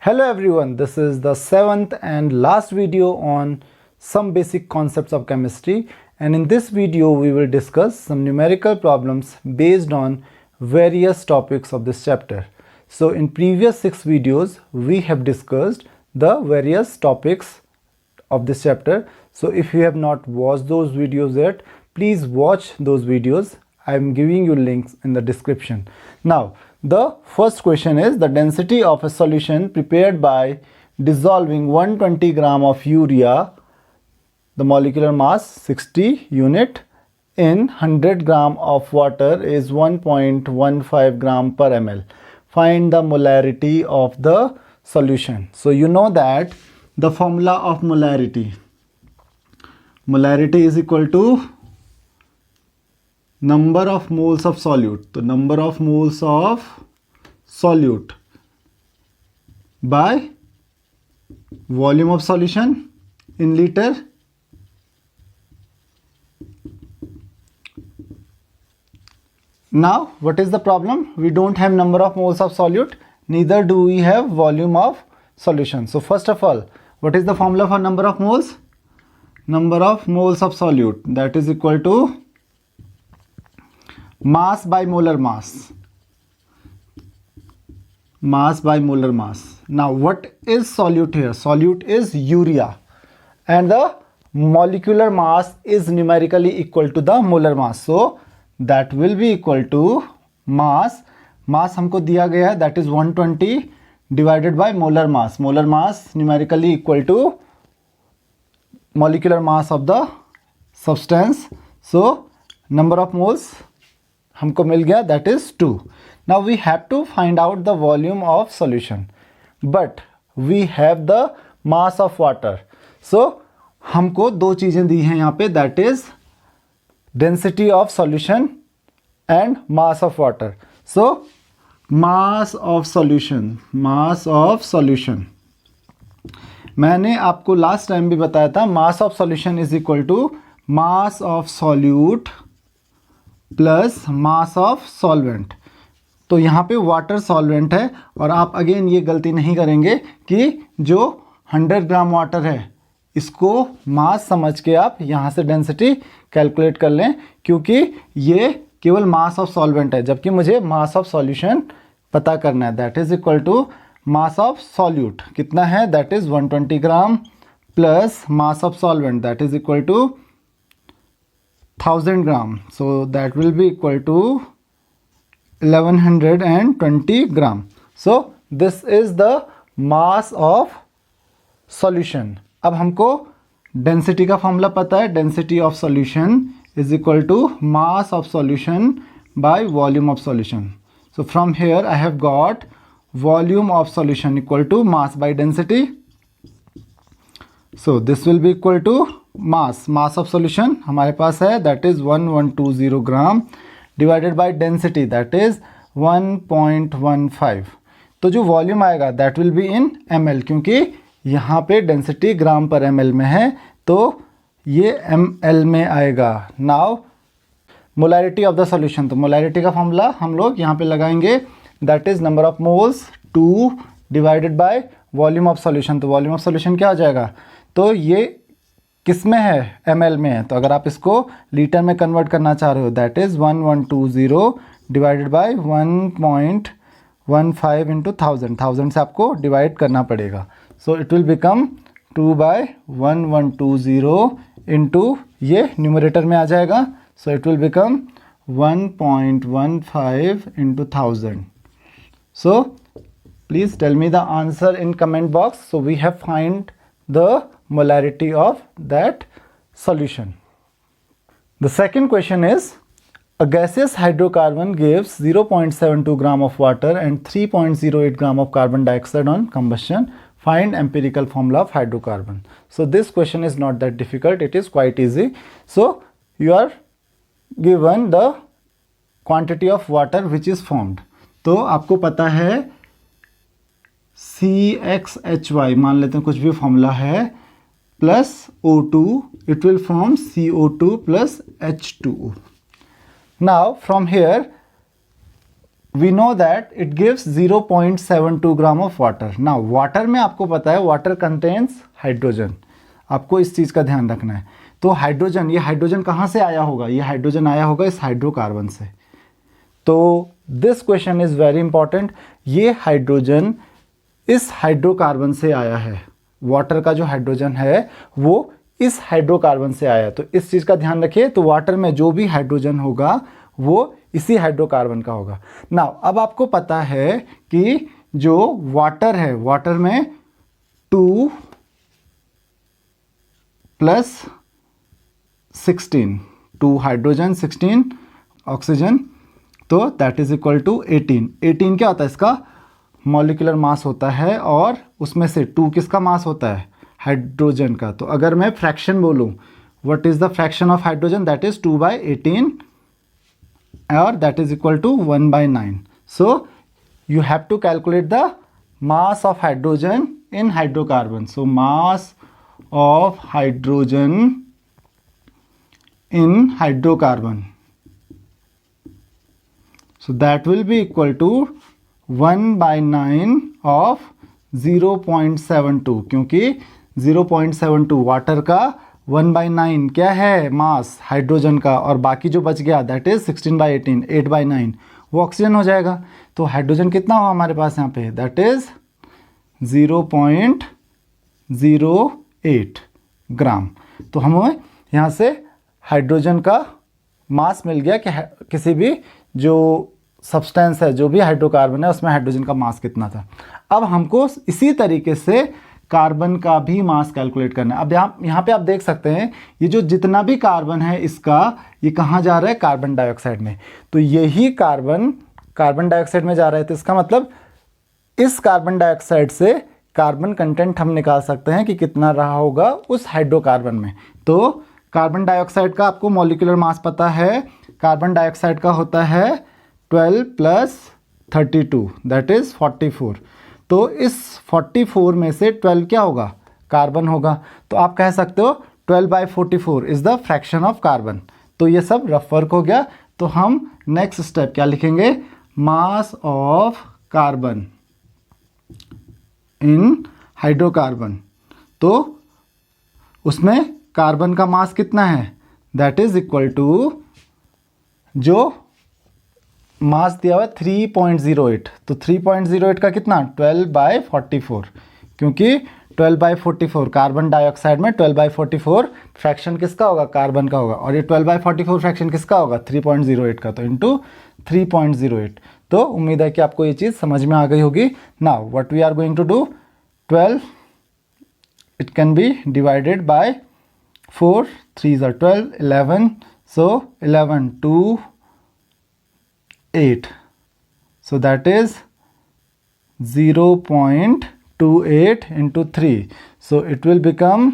Hello everyone, this is the seventh and last video on some basic concepts of chemistry, and in this video we will discuss some numerical problems based on various topics of this chapter. So in previous 6 videos we have discussed the various topics of this chapter. So if you have not watched those videos yet, please watch those videos. I am giving you links in the description. Now the first question is the density of a solution prepared by dissolving 120 gram of urea, the molecular mass 60 unit, in 100 gram of water is 1.15 gram per ml. Find the molarity of the solution. So you know that the formula of molarity is equal to number of moles of solute. The number of moles of solute by volume of solution in liter Now what is the problem? We don't have number of moles of solute, neither do we have volume of solution. So first of all, what is the formula for number of moles? Number of moles of solute, that is equal to mass by molar mass. Mass by molar mass. Now what is solute here? Solute is urea and the molecular mass is numerically equal to the molar mass. So that will be equal to mass. Mass हमको दिया गया है, that is 120 divided by molar mass. Molar mass numerically equal to molecular mass of the substance. So number of moles हमको मिल गया, that is 2. Now we have to find out the volume of solution, but we have the mass of water. So हमको दो चीजें दी हैं यहाँ पे, that is density of solution and mass of water. So mass of solution, मैंने आपको last time भी बताया था, mass of solution is equal to mass of solute plus mass of solvent. तो यहाँ पे वाटर सॉल्वेंट है और आप अगेन ये गलती नहीं करेंगे कि जो 100 ग्राम वाटर है इसको मास समझ के आप यहाँ से डेंसिटी कैलकुलेट कर लें, क्योंकि ये केवल मास ऑफ सॉल्वेंट है, जबकि मुझे मास ऑफ सॉल्यूशन पता करना है. That is equal to mass of solute कितना है, that is 120 gram plus mass of solvent that is equal to 1000 gram. So that will be equal to 1120 gram. So this is the mass of solution. अब हमको density का formula पता है. Density of solution is equal to mass of solution by volume of solution. So from here I have got volume of solution equal to mass by density. So this will be equal to mass of solution हमारे पास है, that is 1120 gram divided by density that is 1.15. तो जो volume आएगा that will be in ml, क्योंकि यहाँ पे density ग्राम पर ml में है तो ये ml में आएगा. Now molarity of the solution, तो मोलैरिटी का फॉर्मूला हम लोग यहाँ पे लगाएंगे, that is number of moles 2 divided by volume of solution. तो वॉल्यूम ऑफ सॉल्यूशन क्या हो जाएगा, तो ये किस में है, ml में है. तो अगर आप इसको लीटर में कन्वर्ट करना चाह रहे हो, that is 1120 divided by 1.15 into 1000 से आपको डिवाइड करना पड़ेगा. So it will become 2/1120 into, ये न्यूमरेटर में आ जाएगा, so it will become 1.15 into 1000. So please tell me the answer in comment box. So we have find the molarity of that solution. The second question is, a gaseous hydrocarbon gives 0.72 gram of water and 3.08 gram of carbon dioxide on combustion. Find empirical formula of hydrocarbon. So this question is not that difficult, it is quite easy. So you are given the quantity of water which is formed. तो आपको पता है CXHY, मान लेते हैं कुछ भी formula है, plus O2, it will form CO2 plus H2O. Now from here we know that it gives 0.72 gram of water. ना वाटर में आपको पता है वाटर कंटेन्स हाइड्रोजन, आपको इस चीज़ का ध्यान रखना है। तो हाइड्रोजन, ये हाइड्रोजन कहाँ से आया होगा? ये हाइड्रोजन आया होगा इस हाइड्रोकार्बन से। तो this question is very important. ये हाइड्रोजन इस हाइड्रोकार्बन से आया है, वाटर का जो हाइड्रोजन है वो इस हाइड्रोकार्बन से आया है। तो इस चीज़ का ध्यान रखिए। तो वाटर में जो भी हाइड्रोजन होगा वो इसी हाइड्रोकार्बन का होगा। नाउ अब आपको पता है कि जो वाटर है, वाटर में 2 + 16, 2 हाइड्रोजन 16 ऑक्सीजन, तो दैट इज इक्वल टू 18। 18 क्या होता है? इसका मॉलिक्यूलर मास होता है, और उसमें से 2 किसका मास होता है? हाइड्रोजन का। तो अगर मैं फ्रैक्शन बोलूँ, what is the fraction of hydrogen? That is 2/18, और that is equal to 1/9. So you have to calculate the mass of hydrogen in hydrocarbon. So mass of hydrogen in hydrocarbon, so that will be equal to 1/9 of 0.72, क्योंकि 0.72 water का 1/9 क्या है? Mass hydrogen का, और बाकी जो बच गया दैट इज 16/18, 8/9 वो ऑक्सीजन हो जाएगा। तो हाइड्रोजन कितना हुआ हमारे पास यहाँ पे? दैट इज 0.08 ग्राम। तो हमें यहाँ से हाइड्रोजन का मास मिल गया कि किसी भी जो सब्सटेंस है, जो भी हाइड्रोकार्बन है, उसमें हाइड्रोजन का मास कितना था। अब हमको इसी तरीके से कार्बन का भी मास कैलकुलेट करना है। अब यहाँ पे आप देख सकते हैं ये जो जितना भी कार्बन है इसका, ये कहाँ जा रहा है? कार्बन डाइऑक्साइड में। तो यही कार्बन डाइऑक्साइड में जा रहा है, तो इसका मतलब इस कार्बन डाइऑक्साइड से कार्बन कंटेंट हम निकाल सकते हैं कि कितना रहा होगा उस हाइड्रोकार्बन में। तो कार्बन डाइऑक्साइड का आपको मॉलिक्यूलर मास पता है, कार्बन डाइऑक्साइड का होता है 12 + 32 दैट इज 44। तो इस 44 में से 12 क्या होगा? कार्बन होगा। तो आप कह सकते हो 12/44 is the fraction of carbon. तो ये सब रफ वर्क हो गया। तो हम नेक्स्ट स्टेप क्या लिखेंगे? Mass of carbon in hydrocarbon. तो उसमें कार्बन का मास कितना है? दैट इज इक्वल टू, जो मास दिया हुआ 3.08, तो 3.08 का कितना? 12/44, क्योंकि 12/44 कार्बन डाइऑक्साइड में 12/44 फ्रैक्शन किसका होगा? कार्बन का होगा, और ये 12/44 फ्रैक्शन किसका होगा? 3.08 का, तो इंटू 3.08। तो उम्मीद है कि आपको ये चीज़ समझ में आ गई होगी। Now what we are going to do, 12 it can be divided by 4, 3s are 12, 11, so 11 2 8, so that is 0.28 into 3, so it will become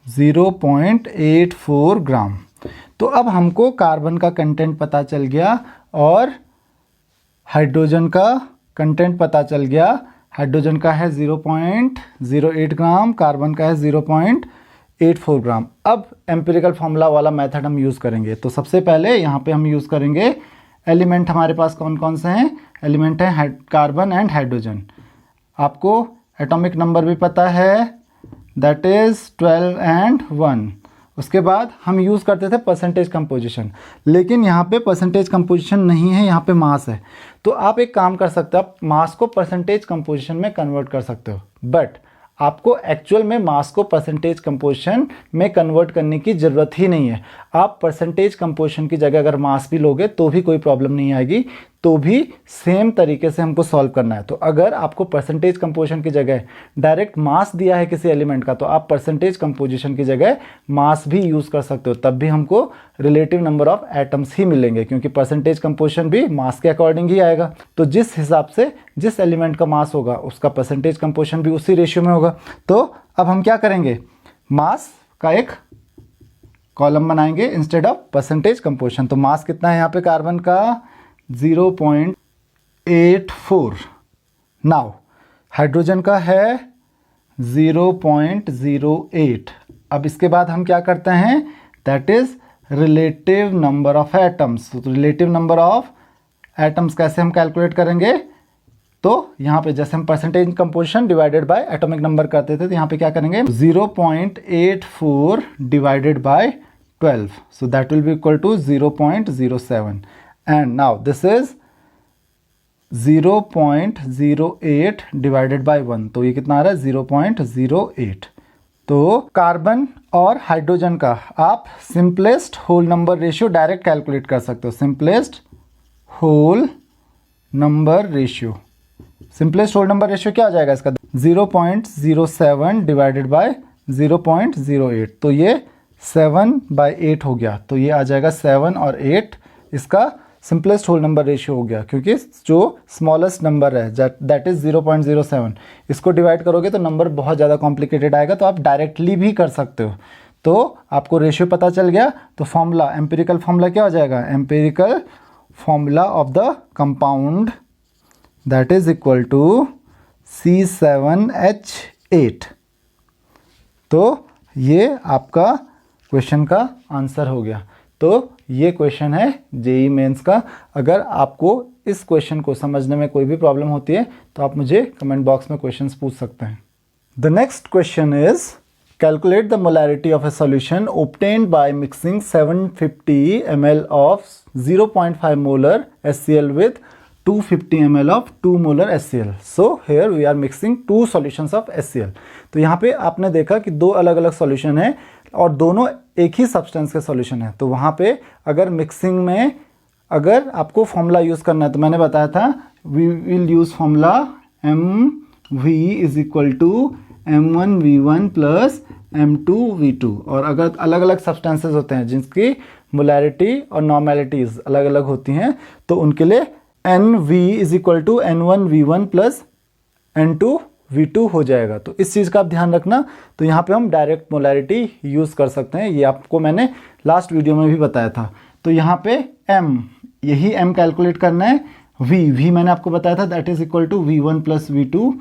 0.84 ग्राम। तो अब हमको कार्बन का कंटेंट पता चल गया और हाइड्रोजन का कंटेंट पता चल गया। हाइड्रोजन का है 0.08 ग्राम, कार्बन का है 0.84 ग्राम। अब एम्पिरिकल फॉर्मूला वाला मेथड हम यूज़ करेंगे। तो सबसे पहले यहाँ पे हम यूज़ करेंगे एलिमेंट, हमारे पास कौन कौन से हैं? एलिमेंट हैं कार्बन एंड हाइड्रोजन। आपको एटॉमिक नंबर भी पता है, दैट इज़ 12 and 1। उसके बाद हम यूज़ करते थे परसेंटेज कंपोजिशन, लेकिन यहाँ पे परसेंटेज कंपोजिशन नहीं है, यहाँ पे मास है। तो आप एक काम कर सकते हो, आप मास को परसेंटेज कंपोजिशन में कन्वर्ट कर सकते हो, बट आपको एक्चुअल में मास को परसेंटेज कंपोजिशन में कन्वर्ट करने की ज़रूरत ही नहीं है। आप परसेंटेज कंपोजिशन की जगह अगर मास भी लोगे तो भी कोई प्रॉब्लम नहीं आएगी, तो भी सेम तरीके से हमको सॉल्व करना है। तो अगर आपको परसेंटेज कंपोजिशन की जगह डायरेक्ट मास दिया है किसी एलिमेंट का, तो आप परसेंटेज कंपोजिशन की जगह मास भी यूज़ कर सकते हो, तब भी हमको रिलेटिव नंबर ऑफ एटम्स ही मिलेंगे, क्योंकि परसेंटेज कंपोजिशन भी मास के अकॉर्डिंग ही आएगा। तो जिस हिसाब से जिस एलिमेंट का मास होगा उसका परसेंटेज कंपोजिशन भी उसी रेशियो में होगा। तो अब हम क्या करेंगे, मास का एक कॉलम बनाएंगे इंस्टेड ऑफ परसेंटेज कंपोजिशन। तो मास कितना है यहाँ पे कार्बन का 0.84। नाउ हाइड्रोजन का है 0.08। अब इसके बाद हम क्या करते हैं, that is relative number of atoms. तो रिलेटिव नंबर ऑफ एटम्स कैसे हम कैलकुलेट करेंगे, तो यहाँ पे जैसे हम percentage composition divided by atomic number करते थे, तो यहाँ पे क्या करेंगे 0.84 divided by 12, so that will be equal to 0.07 and now this is 0.08 divided by 1, तो ये कितना आ रहा है 0.08। तो कार्बन और हाइड्रोजन का आप simplest whole number ratio direct calculate कर सकते हो। Simplest whole number ratio, simplest whole number ratio क्या आ जाएगा इसका 0.07 डिवाइडेड बाय 0.08, तो ये 7/8 हो गया, तो ये आ जाएगा 7 और 8 इसका सिंपलेस्ट होल नंबर रेशियो हो गया, क्योंकि जो स्मॉलेस्ट नंबर है दैट इज 0.07, इसको डिवाइड करोगे तो नंबर बहुत ज़्यादा कॉम्प्लिकेटेड आएगा, तो आप डायरेक्टली भी कर सकते हो। तो आपको रेशियो पता चल गया, तो फॉर्मूला एम्पिरिकल फॉर्मूला क्या हो जाएगा, empirical formula of the compound that is equal to C7H8। तो ये आपका क्वेश्चन का आंसर हो गया। तो ये क्वेश्चन है जेईई मेंस का। अगर आपको इस क्वेश्चन को समझने में कोई भी प्रॉब्लम होती है तो आप मुझे कमेंट बॉक्स में क्वेश्चंस पूछ सकते हैं। The next question is calculate the molarity of A solution obtained by mixing 750 ml of 0.5 molar HCl with 250 ml of 2 molar HCl. So here we are mixing two solutions of HCl. तो यहाँ पे आपने देखा कि दो अलग अलग solution है और दोनों एक ही सब्सटेंस के सॉल्यूशन है। तो वहाँ पे अगर मिक्सिंग में अगर आपको फॉर्मूला यूज़ करना है तो मैंने बताया था we will use formula MV is equal to M1V1 plus M2V2। और अगर अलग अलग सब्सटेंसेस होते हैं जिनकी मोलैरिटी और नॉर्मेलिटीज अलग अलग होती हैं तो उनके लिए NV is equal to N1V1 plus N2V2 हो जाएगा। तो इस चीज़ का आप ध्यान रखना। तो यहाँ पे हम डायरेक्ट मोलैरिटी यूज़ कर सकते हैं, ये आपको मैंने लास्ट वीडियो में भी बताया था। तो यहाँ पे M, यही M कैलकुलेट करना है। V मैंने आपको बताया था that is equal to V1 plus V2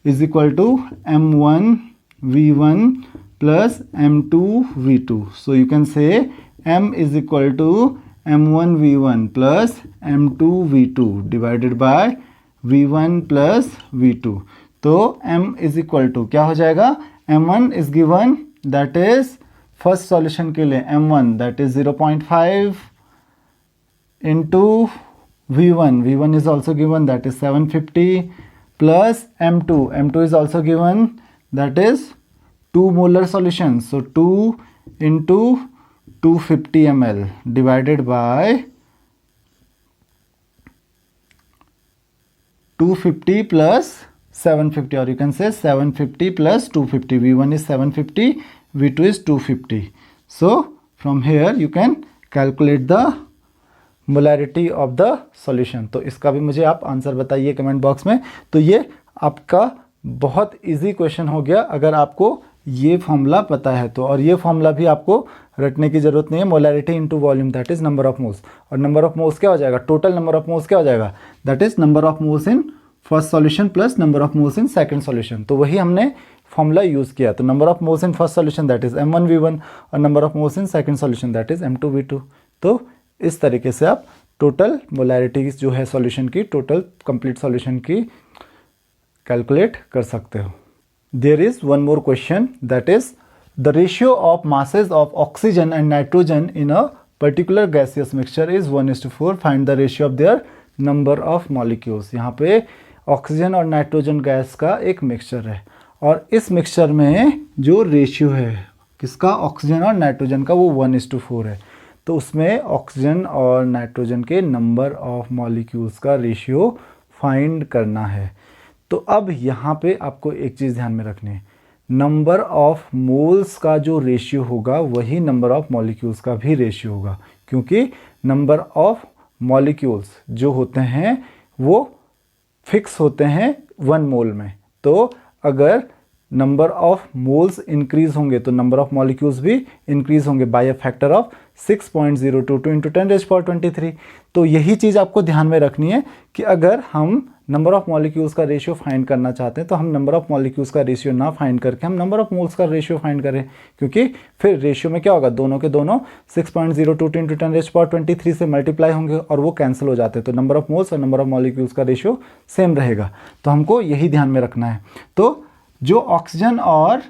is equal to M1V1 plus M2V2। So you can say M is equal to M1V1 plus M2V2 divided by V1 plus V2। तो M is equal to क्या हो जाएगा, M1 is given that is first solution के लिए M1 that is 0.5 into V1 is also given that is 750 plus M2 is also given that is 2 molar solution, so 2 into 250 ml divided by 250 plus 750, or you can say 750 plus 250. V1 is 750, V2 is 250. So from here you can calculate the molarity of the solution. तो इसका भी मुझे आप answer बताइए comment box में। तो ये आपका बहुत इजी क्वेश्चन हो गया अगर आपको ये फॉर्मूला पता है तो। और ये फॉर्मूला भी आपको रटने की जरूरत नहीं है, molarity into volume that is number of moles. और नंबर ऑफ मोल्स क्या हो जाएगा, टोटल नंबर ऑफ मोल्स क्या हो जाएगा, that is number of moles in first solution plus number of moles in second solution. तो वही हमने फॉर्मूला यूज़ किया। तो number of moles in first solution that is M1V1 और number of moles in second solution that is M2V2। तो इस तरीके से आप टोटल मोलैरिटीज जो है सॉल्यूशन की, टोटल कंप्लीट सॉल्यूशन की कैलकुलेट कर सकते हो। There is one more question that is the ratio of masses of oxygen and nitrogen in a particular gaseous mixture is 1:4। Find the ratio of their number of molecules. यहाँ पे oxygen और nitrogen gas का एक mixture है और इस mixture में जो रेशियो है किसका, ऑक्सीजन और नाइट्रोजन का, वो 1:4 है। तो उसमें ऑक्सीजन और नाइट्रोजन के नंबर ऑफ मॉलिक्यूल्स का रेशियो फाइंड करना है। तो अब यहाँ पे आपको एक चीज़ ध्यान में रखनी है, नंबर ऑफ मोल्स का जो रेशियो होगा वही नंबर ऑफ मॉलिक्यूल्स का भी रेशियो होगा, क्योंकि नंबर ऑफ मॉलिक्यूल्स जो होते हैं वो फिक्स होते हैं 1 मोल में। तो अगर नंबर ऑफ मोल्स इंक्रीज होंगे तो नंबर ऑफ मॉलिक्यूल्स भी इंक्रीज होंगे बाय अ फैक्टर ऑफ 6.022 × 10⁻23। तो यही चीज़ आपको ध्यान में रखनी है कि अगर हम नंबर ऑफ मॉलिक्यूल्स का रेशियो फाइंड करना चाहते हैं तो हम नंबर ऑफ मॉलिक्यूल्स का रेशियो ना फाइंड करके हम नंबर ऑफ मोल्स का रेशियो फाइंड करें, क्योंकि फिर रेशियो में क्या होगा, दोनों के दोनों 6.02 × 10⁻23 से मल्टीप्लाई होंगे और वो कैंसिल हो जाते हैं, तो नंबर ऑफ मोल्स और नंबर ऑफ मॉलिक्यूल्स का रेशियो सेम रहेगा। तो हमको यही ध्यान में रखना है। तो जो ऑक्सीजन और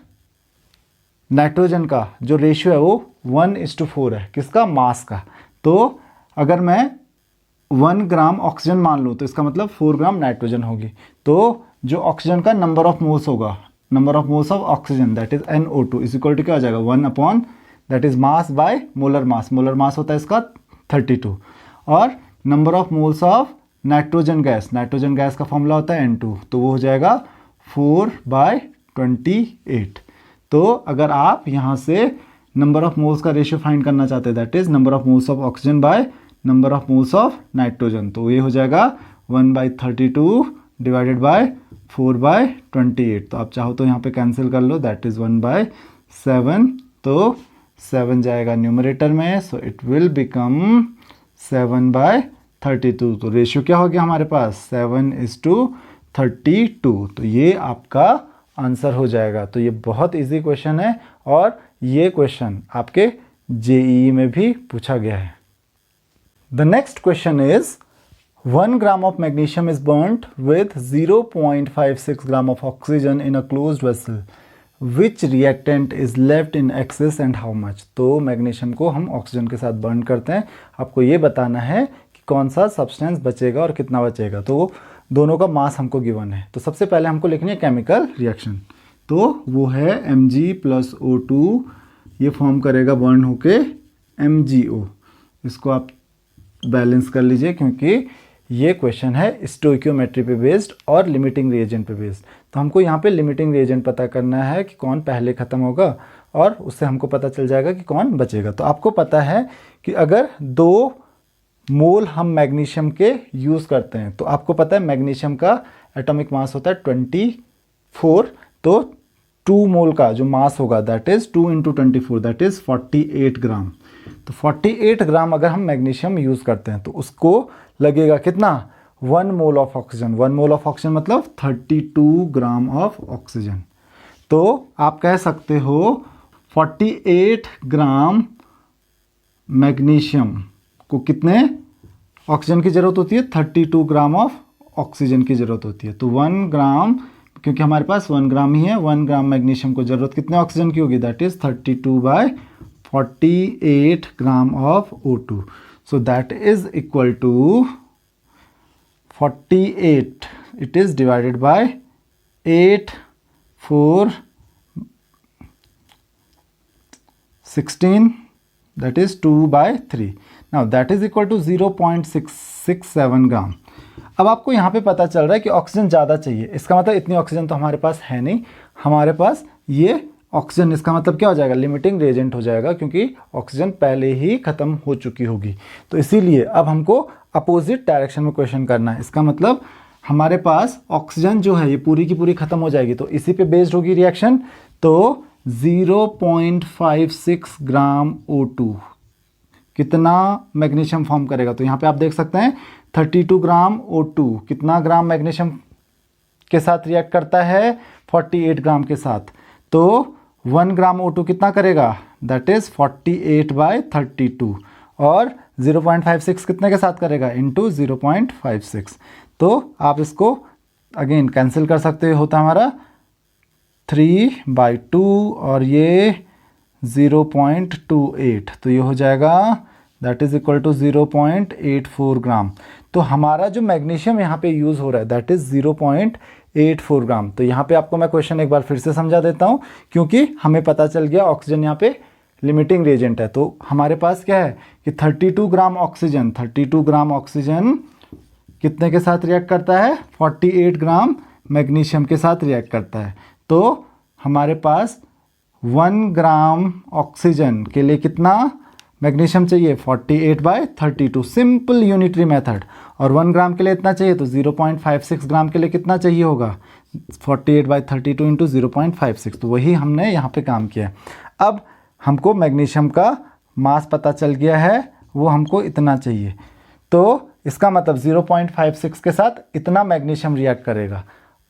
नाइट्रोजन का जो रेशियो है वो 1:4 है, किसका, मास का। तो अगर मैं 1 ग्राम ऑक्सीजन मान लूँ तो इसका मतलब 4 ग्राम नाइट्रोजन होगी। तो जो ऑक्सीजन का नंबर ऑफ मोल्स होगा, number of moles of oxygen that is NO2 is equal to क्या हो जाएगा, 1 upon that is mass by molar mass. Molar mass होता है इसका 32 और number of moles of nitrogen gas का फॉर्मूला होता है N2, तो वो हो जाएगा 4/28। तो अगर आप यहाँ से नंबर ऑफ मोल्स का रेशियो फाइंड करना चाहते हैं that is number of moles of oxygen by number of moles of nitrogen, तो ये हो जाएगा 1/32 डिवाइडेड बाय 4/28। तो आप चाहो तो यहाँ पे कैंसिल कर लो, दैट इज 1/7। तो 7 जाएगा न्यूमरेटर में, सो इट विल बिकम 7/32। तो रेशियो क्या हो गया हमारे पास, 7:32। तो ये आपका आंसर हो जाएगा। तो ये बहुत इजी क्वेश्चन है और ये क्वेश्चन आपके जेईई में भी पूछा गया है। The next question is 1 gram of magnesium is burnt with 0.56 gram of oxygen in a closed vessel. Which reactant is left in excess and how much? तो मैग्नीशियम को हम ऑक्सीजन के साथ बर्न करते हैं, आपको ये बताना है कि कौन सा सब्सटेंस बचेगा और कितना बचेगा। तो दोनों का मास हमको गिवन है। तो सबसे पहले हमको लिखनी है केमिकल रिएक्शन, तो वो है Mg+O2, ये फॉर्म करेगा बर्न होके MgO। इसको आप बैलेंस कर लीजिए क्योंकि ये क्वेश्चन है स्टोइकियोमेट्री पे बेस्ड और लिमिटिंग रिएजेंट पे बेस्ड। तो हमको यहाँ पे लिमिटिंग रिएजेंट पता करना है कि कौन पहले ख़त्म होगा और उससे हमको पता चल जाएगा कि कौन बचेगा। तो आपको पता है कि अगर 2 मोल हम मैग्नीशियम के यूज़ करते हैं तो आपको पता है मैग्नीशियम का एटॉमिक मास होता है 24, तो 2 मोल का जो मास होगा दैट इज़ 2 × 24 दैट इज़ 48 ग्राम। तो 48 ग्राम अगर हम मैग्नीशियम यूज़ करते हैं तो उसको लगेगा कितना, 1 mole of oxygen. 1 mole of oxygen मतलब 32 ग्राम ऑफ ऑक्सीजन। तो आप कह सकते हो 48 ग्राम मैग्नीशियम को कितने ऑक्सीजन की ज़रूरत होती है, 32 ग्राम ऑफ ऑक्सीजन की ज़रूरत होती है। तो 1 ग्राम, क्योंकि हमारे पास 1 ग्राम ही है, 1 ग्राम मैग्नीशियम को ज़रूरत कितने ऑक्सीजन की होगी, that is 32/48 gram of O2। So that is equal to 48, it is divided by 8, 4, 16, that is 2/3. Now that is equal to 0.667 ग्राम। अब आपको यहाँ पे पता चल रहा है कि ऑक्सीजन ज़्यादा चाहिए, इसका मतलब इतनी ऑक्सीजन तो हमारे पास है नहीं, हमारे पास ये ऑक्सीजन, इसका मतलब क्या हो जाएगा, लिमिटिंग रिएजेंट हो जाएगा क्योंकि ऑक्सीजन पहले ही ख़त्म हो चुकी होगी। तो इसीलिए अब हमको अपोजिट डायरेक्शन में क्वेश्चन करना है। इसका मतलब हमारे पास ऑक्सीजन जो है ये पूरी की पूरी ख़त्म हो जाएगी, तो इसी पे बेस्ड होगी रिएक्शन। तो 0.56 ग्राम O2 कितना मैग्नीशियम फॉर्म करेगा, तो यहाँ पे आप देख सकते हैं 32 ग्राम O2 कितना ग्राम मैग्नीशियम के साथ रिएक्ट करता है, 48 ग्राम के साथ। तो 1 ग्राम O2 कितना करेगा, दैट इज़ 48/32 और 0.56 कितने के साथ करेगा, इंटू 0.56। तो आप इसको अगेन कैंसिल कर सकते हो, होता हमारा 3/2 और ये 0.28, तो ये हो जाएगा दैट इज़ इक्वल टू 0.84 ग्राम। तो हमारा जो मैग्नीशियम यहाँ पे यूज़ हो रहा है दैट इज़ 0.84 ग्राम। तो यहाँ पे आपको मैं क्वेश्चन एक बार फिर से समझा देता हूँ क्योंकि हमें पता चल गया ऑक्सीजन यहाँ पे लिमिटिंग रिएजेंट है। तो हमारे पास क्या है कि 32 ग्राम ऑक्सीजन कितने के साथ रिएक्ट करता है, 48 ग्राम मैग्नीशियम के साथ रिएक्ट करता है। तो हमारे पास 1 ग्राम ऑक्सीजन के लिए कितना मैग्नीशियम चाहिए, 48/32, सिंपल यूनिटरी मेथड। और 1 ग्राम के लिए इतना चाहिए तो 0.56 ग्राम के लिए कितना चाहिए होगा, 48/32 इंटू 0.56। तो वही हमने यहाँ पे काम किया है। अब हमको मैग्नीशियम का मास पता चल गया है, वो हमको इतना चाहिए। तो इसका मतलब 0.56 के साथ इतना मैग्नीशियम रिएक्ट करेगा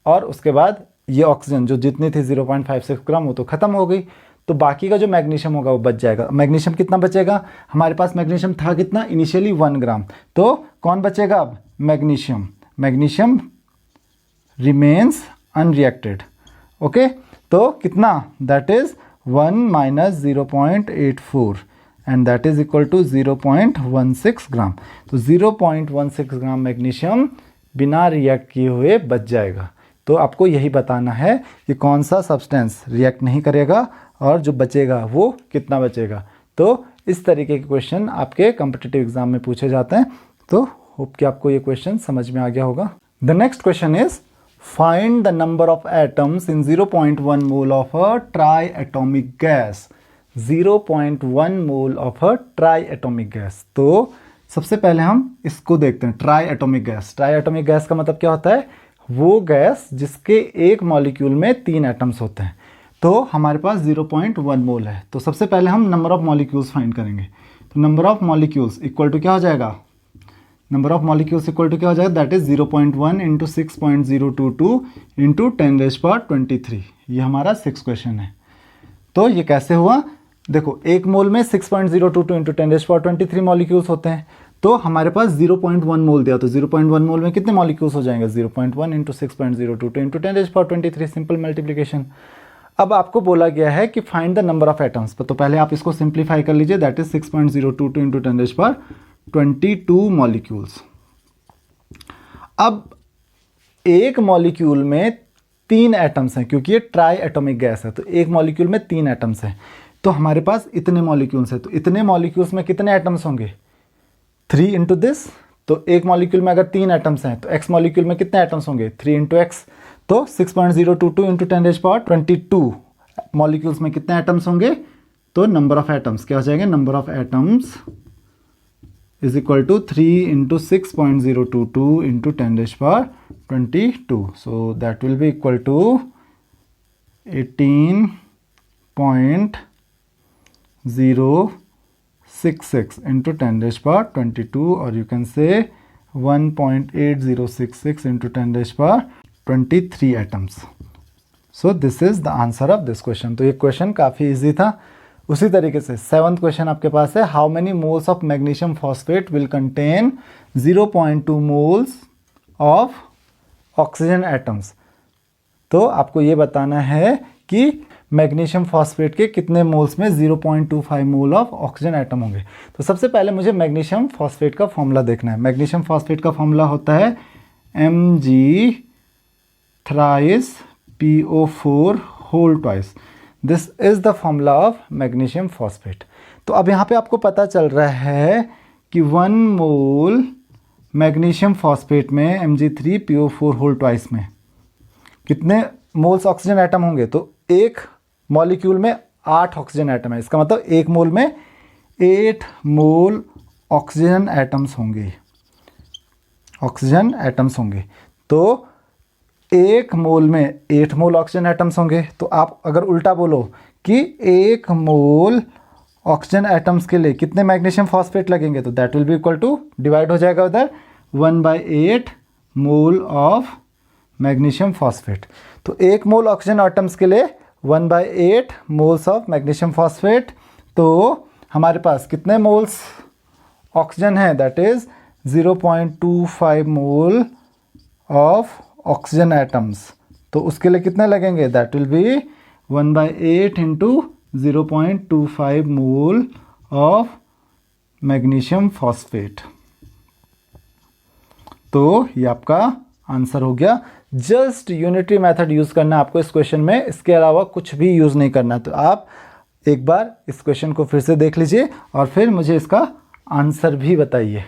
और उसके बाद ये ऑक्सीजन जो जितनी थी 0.56 ग्राम वो तो ख़त्म हो गई, तो बाकी का जो मैग्नीशियम होगा वो बच जाएगा। मैग्नीशियम कितना बचेगा, हमारे पास मैग्नीशियम था कितना इनिशियली 1 ग्राम, तो कौन बचेगा अब magnesium, magnesium remains unreacted. Okay, तो कितना, that is 1 minus 0.84 and that is equal to 0.16 gram. तो 0.16 ग्राम मैग्नीशियम बिना रिएक्ट किए हुए बच जाएगा। तो आपको यही बताना है कि कौन सा सब्सटेंस रिएक्ट नहीं करेगा और जो बचेगा वो कितना बचेगा। तो इस तरीके के क्वेश्चन आपके कॉम्पिटिटिव एग्जाम में पूछे जाते हैं। तो होप कि आपको ये क्वेश्चन समझ में आ गया होगा। The next question is find the number of atoms in 0.1 mole of a try atomic gas. 0.1 mole of a try atomic gas. तो सबसे पहले हम इसको देखते हैं, try atomic gas. Try atomic gas का मतलब क्या होता है, वो गैस जिसके एक मॉलिक्यूल में 3 एटम्स होते हैं। तो हमारे पास 0.1 मोल है। तो सबसे पहले हम नंबर ऑफ मॉलिक्यूल्स फाइंड करेंगे। तो number of molecules equal to क्या हो जाएगा, number of molecules equal to क्या हो जाएगा, दैट इज 0.1 इंटू 6.022 इंटू 10⁻23। ये हमारा 6 क्वेश्चन है। तो ये कैसे हुआ, देखो एक मोल में 6.022 इंटू 10⁻23 मॉलिक्यूल्स होते हैं। तो हमारे पास 0.1 मोल दिया, तो 0.1 मोल में कितने मॉलिक्यूल्स हो जाएंगे, 0.1 इंटू 6.022 इंटू 10⁻23, सिंपल मल्टीप्लिकेशन। अब आपको बोला गया है कि find the number of atoms, तो पहले आप इसको सिंप्लीफाई कर लीजिए, दैट इज 6.022 इंटू 10⁻22 मॉलिक्यूल्स। अब एक मॉलिक्यूल में 3 एटम्स हैं, क्योंकि ये ट्राई एटॉमिक गैस है, तो एक मॉलिक्यूल में 3 एटम्स हैं। तो हमारे पास इतने मॉलिक्यूल्स हैं, तो इतने मॉलिक्यूल्स में कितने एटम्स होंगे, 3 इंटू दिस। तो एक मॉलिक्यूल में अगर 3 एटम्स हैं तो एक्स मॉलिक्यूल में कितने एटम्स होंगे, 3 इंटू एक्स। तो 6.022 इंटू 10⁻22 मॉलिक्यूल्स में कितने एटम्स होंगे, तो नंबर ऑफ एटम्स क्या हो जाएंगे, number of atoms is equal to 3 into 6.022 into 10⁻22। So that will be equal to 18.066 into 10⁻22, और you can say 1.8066 into 10⁻23 atoms. So this is the answer of this question. तो ये question काफ़ी easy था। उसी तरीके से 7th क्वेश्चन आपके पास है, how many moles of magnesium phosphate will contain 0.2 moles of oxygen atoms. तो आपको ये बताना है कि मैग्नीशियम फॉस्फेट के कितने मोल्स में 0.25 मोल ऑफ ऑक्सीजन एटम होंगे। तो सबसे पहले मुझे मैग्नीशियम फॉस्फेट का फॉर्मूला देखना है। मैग्नीशियम फॉस्फेट का फॉर्मूला होता है Mg thrice PO4 whole twice. This is the formula of magnesium phosphate. तो अब यहाँ पे आपको पता चल रहा है कि 1 मोल मैग्नीशियम फॉस्फेट में Mg3PO4 होल ट्वाइस में कितने मोल्स ऑक्सीजन एटम होंगे, तो एक मॉलिक्यूल में 8 ऑक्सीजन एटम है। इसका मतलब एक मोल में 8 मोल ऑक्सीजन एटम्स होंगे, ऑक्सीजन एटम्स होंगे। तो एक मोल में 8 मोल ऑक्सीजन एटम्स होंगे। तो आप अगर उल्टा बोलो कि एक मोल ऑक्सीजन एटम्स के लिए कितने मैग्नीशियम फॉस्फेट लगेंगे, तो that will be equal to, divide हो जाएगा उधर 1/8 मोल ऑफ मैग्नीशियम फॉस्फेट। तो एक मोल ऑक्सीजन एटम्स के लिए 1/8 मोल्स ऑफ मैग्नीशियम फॉस्फेट। तो हमारे पास कितने मोल्स ऑक्सीजन है, that is 0.25 mole of oxygen atoms. तो उसके लिए कितने लगेंगे, that will B 1/8 into 0.25 mole of magnesium phosphate. तो ये आपका आंसर हो गया। जस्ट यूनिटरी मेथड यूज करना है आपको इस क्वेश्चन में, इसके अलावा कुछ भी यूज नहीं करना। तो आप एक बार इस क्वेश्चन को फिर से देख लीजिए और फिर मुझे इसका आंसर भी बताइए।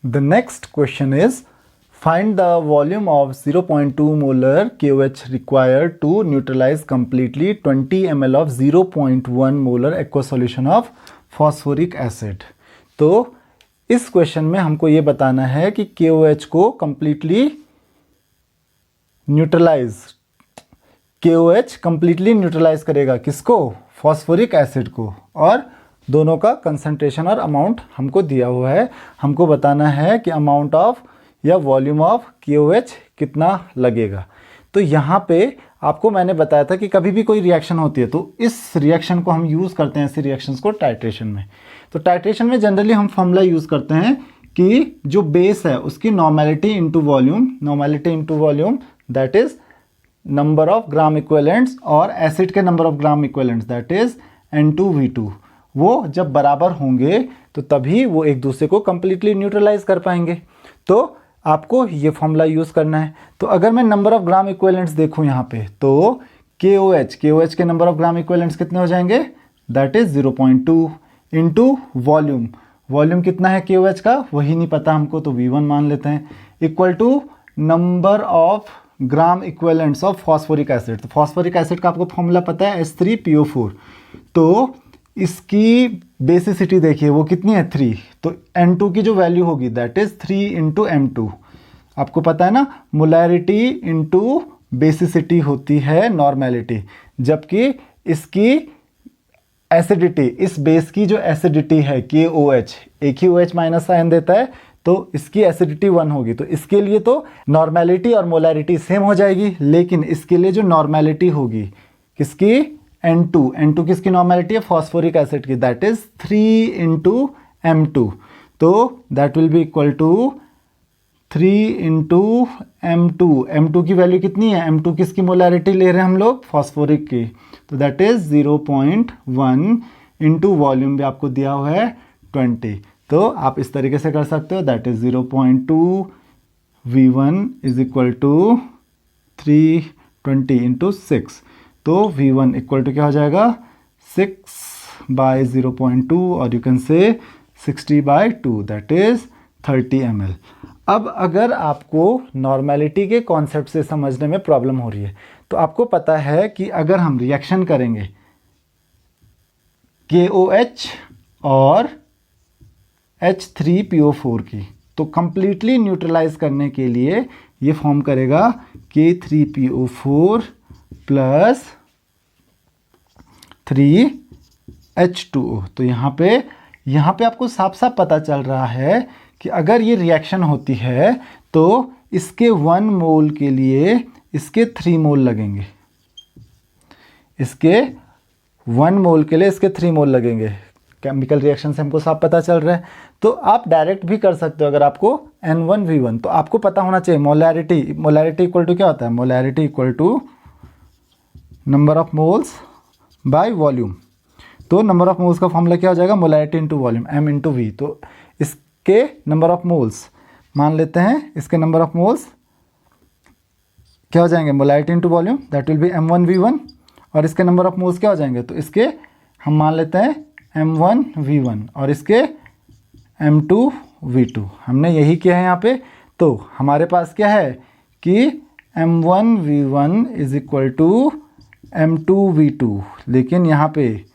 The next question is find the volume of 0.2 molar KOH required to neutralize completely 20 ml of 0.1 molar aqueous solution of phosphoric acid। तो इस क्वेश्चन में हमको ये बताना है कि KOH को completely neutralise, KOH completely neutralise करेगा किसको, फॉस्फोरिक एसिड को, और दोनों का कंसंट्रेशन और अमाउंट हमको दिया हुआ है। हमको बताना है कि अमाउंट ऑफ या वॉल्यूम ऑफ KOH कितना लगेगा। तो यहाँ पे आपको मैंने बताया था कि कभी भी कोई रिएक्शन होती है तो इस रिएक्शन को हम यूज़ करते हैं, ऐसी रिएक्शंस को टाइट्रेशन में। तो टाइट्रेशन में जनरली हम फॉर्मूला यूज़ करते हैं कि जो बेस है उसकी normality into volume that is number of gram equivalents और एसिड के number of gram equivalents that is N2V2, वो जब बराबर होंगे तो तभी वो एक दूसरे को कंप्लीटली न्यूट्रलाइज कर पाएंगे। तो आपको ये फॉर्मूला यूज़ करना है। तो अगर मैं नंबर ऑफ ग्राम इक्विवेलेंट्स देखूँ यहाँ पे तो KOH के नंबर ऑफ ग्राम इक्विवेलेंट्स कितने हो जाएंगे, दैट इज 0.2 इंटू वॉल्यूम कितना है KOH का वही नहीं पता हमको, तो V1 मान लेते हैं, equal to number of gram equivalents of phosphoric acid. तो फॉस्फोरिक एसिड का आपको फॉर्मूला पता है H3PO4। तो इसकी बेसिसिटी देखिए वो कितनी है 3, तो N2 की जो वैल्यू होगी दैट इज 3 इंटू M2। आपको पता है ना, मोलैरिटी इंटू बेसिसिटी होती है नॉर्मेलिटी, जबकि इसकी एसिडिटी, इस बेस की जो एसिडिटी है KOH, एक ही OH माइनस आयन देता है तो इसकी एसिडिटी 1 होगी। तो इसके लिए तो नॉर्मेलिटी और मोलैरिटी सेम हो जाएगी, लेकिन इसके लिए जो नॉर्मेलिटी होगी किसकी, N2 किसकी नॉर्मेलिटी है, फॉस्फोरिक एसिड की, दैट इज 3 इंटू M2। तो that will be equal to 3 into M2 की वैल्यू कितनी है, M2 किसकी मोलैरिटी ले रहे हैं हम लोग, फॉस्फोरिक की, तो दैट इज 0.1 इंटू वॉल्यूम भी आपको दिया हुआ है 20। तो आप इस तरीके से कर सकते हो, that is 0.2 V1 is equal to 320 into 6। तो V1 इक्वल टू क्या हो जाएगा 6/0.2 और यू कैन से 60/2 दैट इज 30 ml। अब अगर आपको नॉर्मेलिटी के कॉन्सेप्ट से समझने में प्रॉब्लम हो रही है तो आपको पता है कि अगर हम रिएक्शन करेंगे KOH और H3PO4 की, तो कंप्लीटली न्यूट्रलाइज करने के लिए ये फॉर्म करेगा K3PO4 प्लस 3H2O। तो यहाँ पे आपको साफ साफ पता चल रहा है कि अगर ये रिएक्शन होती है तो इसके 1 मोल के लिए इसके 3 मोल लगेंगे, इसके 1 मोल के लिए इसके 3 मोल लगेंगे। केमिकल रिएक्शन से हमको साफ पता चल रहा है। तो आप डायरेक्ट भी कर सकते हो, अगर आपको N1V1, तो आपको पता होना चाहिए मोलैरिटी इक्वल टू क्या होता है, molarity equal to number of moles by volume. तो नंबर ऑफ मोल्स का फॉर्मूला क्या हो जाएगा, molarity into volume M into V। तो इसके नंबर ऑफ मोल्स मान लेते हैं, इसके नंबर ऑफ मोल्स क्या हो जाएंगे, molarity into volume that will B M1V1, और इसके नंबर ऑफ मोल्स क्या हो जाएंगे, तो इसके हम मान लेते हैं M1V1 और इसके M2V2। हमने यही किया है यहाँ पे। तो हमारे पास क्या है कि M1V1 is equal to M2V2, लेकिन यहाँ पे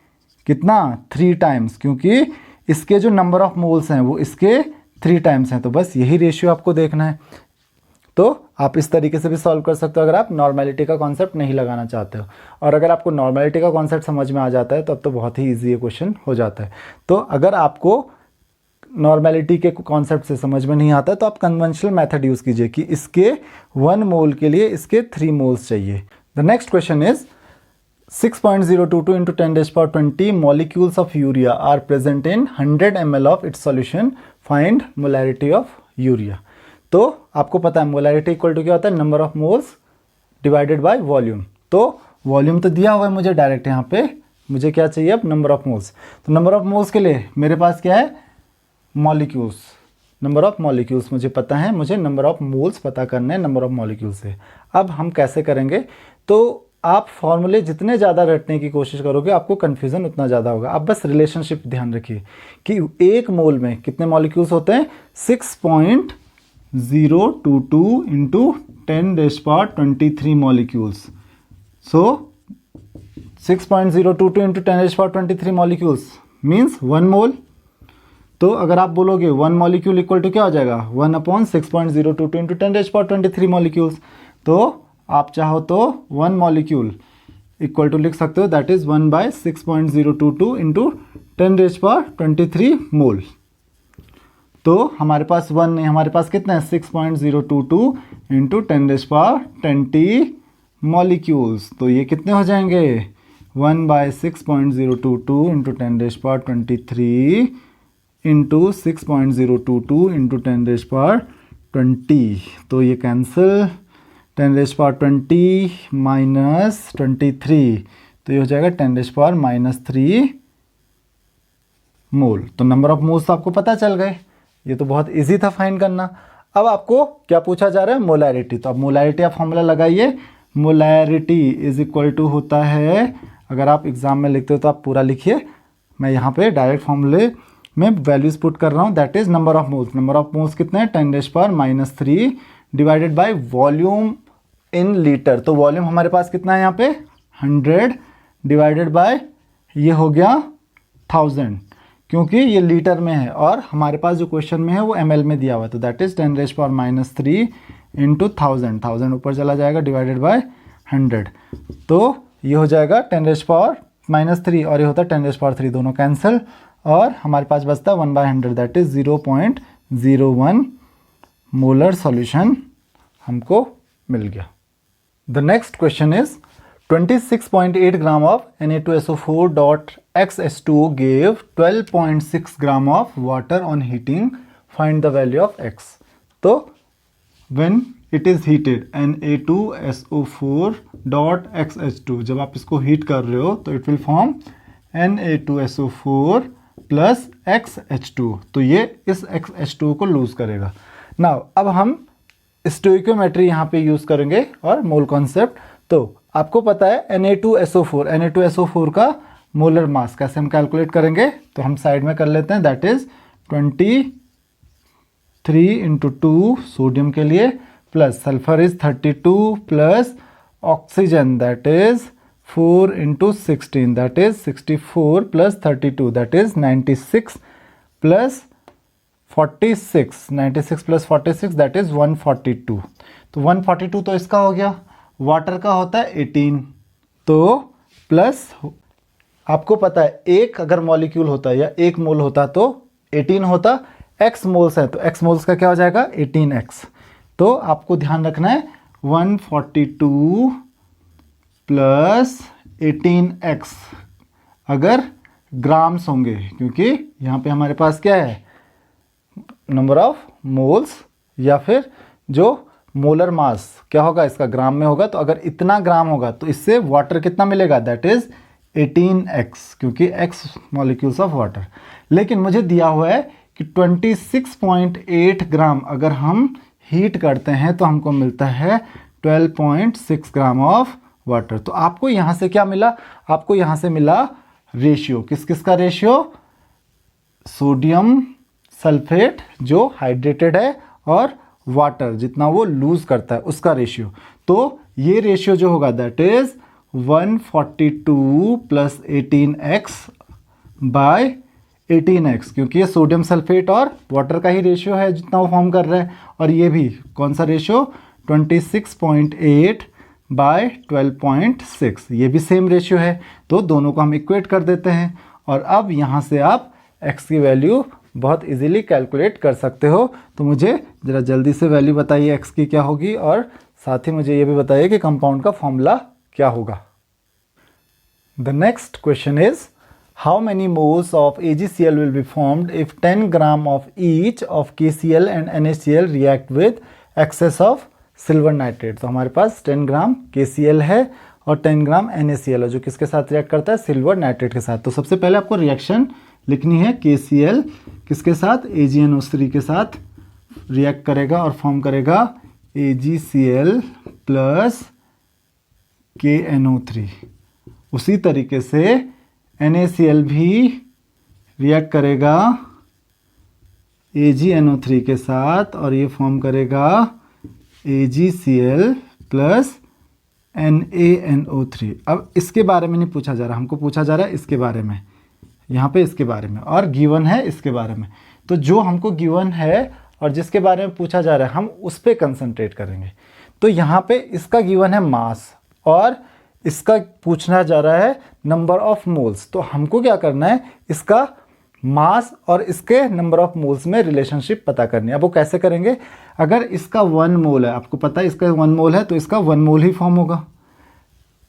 कितना 3 टाइम्स, क्योंकि इसके जो नंबर ऑफ मोल्स हैं वो इसके 3 टाइम्स हैं। तो बस यही रेशियो आपको देखना है। तो आप इस तरीके से भी सॉल्व कर सकते हो अगर आप नॉर्मेलिटी का कॉन्सेप्ट नहीं लगाना चाहते हो। और अगर आपको नॉर्मेलिटी का कॉन्सेप्ट समझ में आ जाता है तो अब तो बहुत ही ईजी ये क्वेश्चन हो जाता है। तो अगर आपको नॉर्मेलिटी के कॉन्सेप्ट से समझ में नहीं आता तो आप कन्वेंशनल मेथड यूज़ कीजिए कि इसके 1 मोल के लिए इसके 3 मोल्स चाहिए। The next question is 6.022 into 10⁻20 molecules of urea are present in 100 ml of its solution. Find molarity of urea. तो आपको पता है मोलैरिटी इक्वल टू क्या होता है, number of moles divided by volume. तो वॉल्यूम तो दिया हुआ है मुझे डायरेक्ट, यहाँ पे मुझे क्या चाहिए अब, नंबर ऑफ मोल्स। तो नंबर ऑफ मोल्स के लिए मेरे पास क्या है, मॉलिक्यूल्स, नंबर ऑफ मॉलिक्यूल्स मुझे पता है, मुझे नंबर ऑफ मोल्स पता करना है नंबर ऑफ मॉलिक्यूल्स से। अब हम कैसे करेंगे, तो आप फॉर्मूले जितने ज़्यादा रटने की कोशिश करोगे आपको कन्फ्यूज़न उतना ज़्यादा होगा। आप बस रिलेशनशिप ध्यान रखिए कि एक मोल में कितने मॉलिक्यूल्स होते हैं, 6.022 इंटू 10⁻23 मॉलिक्यूल्स। सो 6.022 इंटू 10⁻23 मॉलिक्यूल्स मीन्स 1 मोल। तो अगर आप बोलोगे 1 मॉलिक्यूल इक्वल टू क्या हो जाएगा, 1/6.022 इंटू 10⁻23 मॉलिक्यूल्स। तो आप चाहो तो 1 मॉलिक्यूल इक्वल टू लिख सकते हो, दैट इज 1/6.022 इंटू 10⁻23 मोल। तो हमारे पास 1 नहीं, हमारे पास कितना है 6.022 इंटू 10⁻20 मॉलिक्यूल्स। तो ये कितने हो जाएंगे 1/6.022 इंटू 10⁻23 इंटू 6.022 इंटू 10⁻20। तो ये कैंसिल, 10⁻20 माइनस 23, तो ये हो जाएगा 10⁻³ मोल। तो नंबर ऑफ मोल्स आपको पता चल गए, ये तो बहुत इजी था फाइंड करना। अब आपको क्या पूछा जा रहा है मोलैरिटी। तो अब मोलैरिटी आप फॉर्मूला लगाइए, मोलैरिटी इज इक्वल टू होता है, अगर आप एग्जाम में लिखते हो तो आप पूरा लिखिए, मैं यहाँ पे डायरेक्ट फॉर्मूले में वैल्यूज पुट कर रहा हूँ। That is number of moles. Number of moles कितने हैं 10⁻³ divided by volume in litre. तो वॉल्यूम हमारे पास कितना है यहाँ पे 100 डिवाइडेड बाय ये हो गया 1000, क्योंकि ये लीटर में है और हमारे पास जो क्वेश्चन में है वो ml में दिया हुआ है। तो दैट इज 10⁻³ इंटू 1000 ऊपर चला जाएगा डिवाइडेड बाय 100। तो ये हो जाएगा 10⁻³ और ये होता है 10⁻3, दोनों कैंसिल और हमारे पास बचता है 1/100 दैट इज 0.01 मोलर सॉल्यूशन हमको मिल गया। The next question is 26.8 gram of Na2SO4.XH2O gave 12.6 gram of water on heating, find the value of x। तो when it is heated Na2SO4.XH2, जब आप इसको हीट कर रहे हो तो it will form Na2SO4 plus XH2, तो ये इस XH2 को लूज करेगा। नाउ अब हम स्टोइकियोमेट्री यहाँ पे यूज करेंगे और मोल कॉन्सेप्ट। तो आपको पता है Na2SO4 का मोलर मास कैसे हम कैलकुलेट करेंगे, तो हम साइड में कर लेते हैं। दैट इज 23 × 2 सोडियम के लिए, plus sulphur is 32 plus oxygen that is 4 × 16 that is 64 plus 32 that is 96 plus 46, 96 plus 46 that is 142। तो 142 तो इसका हो गया, वाटर का होता है 18, तो प्लस आपको पता है एक अगर मॉलिक्यूल होता है या एक मोल होता तो 18 होता, x मोल्स है तो x मोल्स का क्या हो जाएगा 18x। तो आपको ध्यान रखना है 142 प्लस 18x अगर ग्राम्स होंगे, क्योंकि यहाँ पे हमारे पास क्या है नंबर ऑफ मोल्स या फिर जो मोलर मास क्या होगा इसका ग्राम में होगा। तो अगर इतना ग्राम होगा तो इससे वाटर कितना मिलेगा दैट इज 18x, क्योंकि x मॉलिक्यूल्स ऑफ वाटर। लेकिन मुझे दिया हुआ है कि 26.8 ग्राम अगर हम हीट करते हैं तो हमको मिलता है 12.6 ग्राम ऑफ वाटर। तो आपको यहाँ से क्या मिला, आपको यहाँ से मिला रेशियो, किस किस का रेशियो, सोडियम सल्फेट जो हाइड्रेटेड है और वाटर जितना वो लूज करता है उसका रेशियो। तो ये रेशियो जो होगा that is 142 plus 18x bye 18x, क्योंकि ये सोडियम सल्फेट और वाटर का ही रेशियो है जितना वो फॉर्म कर रहा है, और ये भी कौन सा रेशियो 26.8 बाय 12.6, ये भी सेम रेशियो है। तो दोनों को हम इक्वेट कर देते हैं और अब यहाँ से आप x की वैल्यू बहुत इजीली कैलकुलेट कर सकते हो। तो मुझे ज़रा जल्दी से वैल्यू बताइए x की क्या होगी, और साथ ही मुझे ये भी बताइए कि कंपाउंड का फॉर्मूला क्या होगा। The next question is how many moles of AgCl will be formed if 10 gram of each of KCl and NaCl react with excess of silver nitrate. तो हमारे पास 10 ग्राम KCl है और 10 ग्राम NaCl है जो किसके साथ रिएक्ट करता है सिल्वर नाइट्रेट के साथ। तो सबसे पहले आपको रिएक्शन लिखनी है, KCl किसके साथ AgNO3 के साथ रिएक्ट करेगा और फॉर्म करेगा AgCl प्लस KNO3। उसी तरीके से NaCl भी रिएक्ट करेगा AgNO3 के साथ और ये फॉर्म करेगा AgCl प्लस NaNO3। अब इसके बारे में नहीं पूछा जा रहा, हमको पूछा जा रहा है इसके बारे में, यहाँ पे इसके बारे में, और गिवन है इसके बारे में। तो जो हमको गिवन है और जिसके बारे में पूछा जा रहा है हम उस पर कंसंट्रेट करेंगे। तो यहाँ पे इसका गिवन है मास और इसका पूछना जा रहा है नंबर ऑफ मोल्स। तो हमको क्या करना है, इसका मास और इसके नंबर ऑफ मोल्स में रिलेशनशिप पता करनी है। अब वो कैसे करेंगे, अगर इसका 1 मोल है, आपको पता है इसका 1 मोल है, तो इसका 1 मोल ही फॉर्म होगा,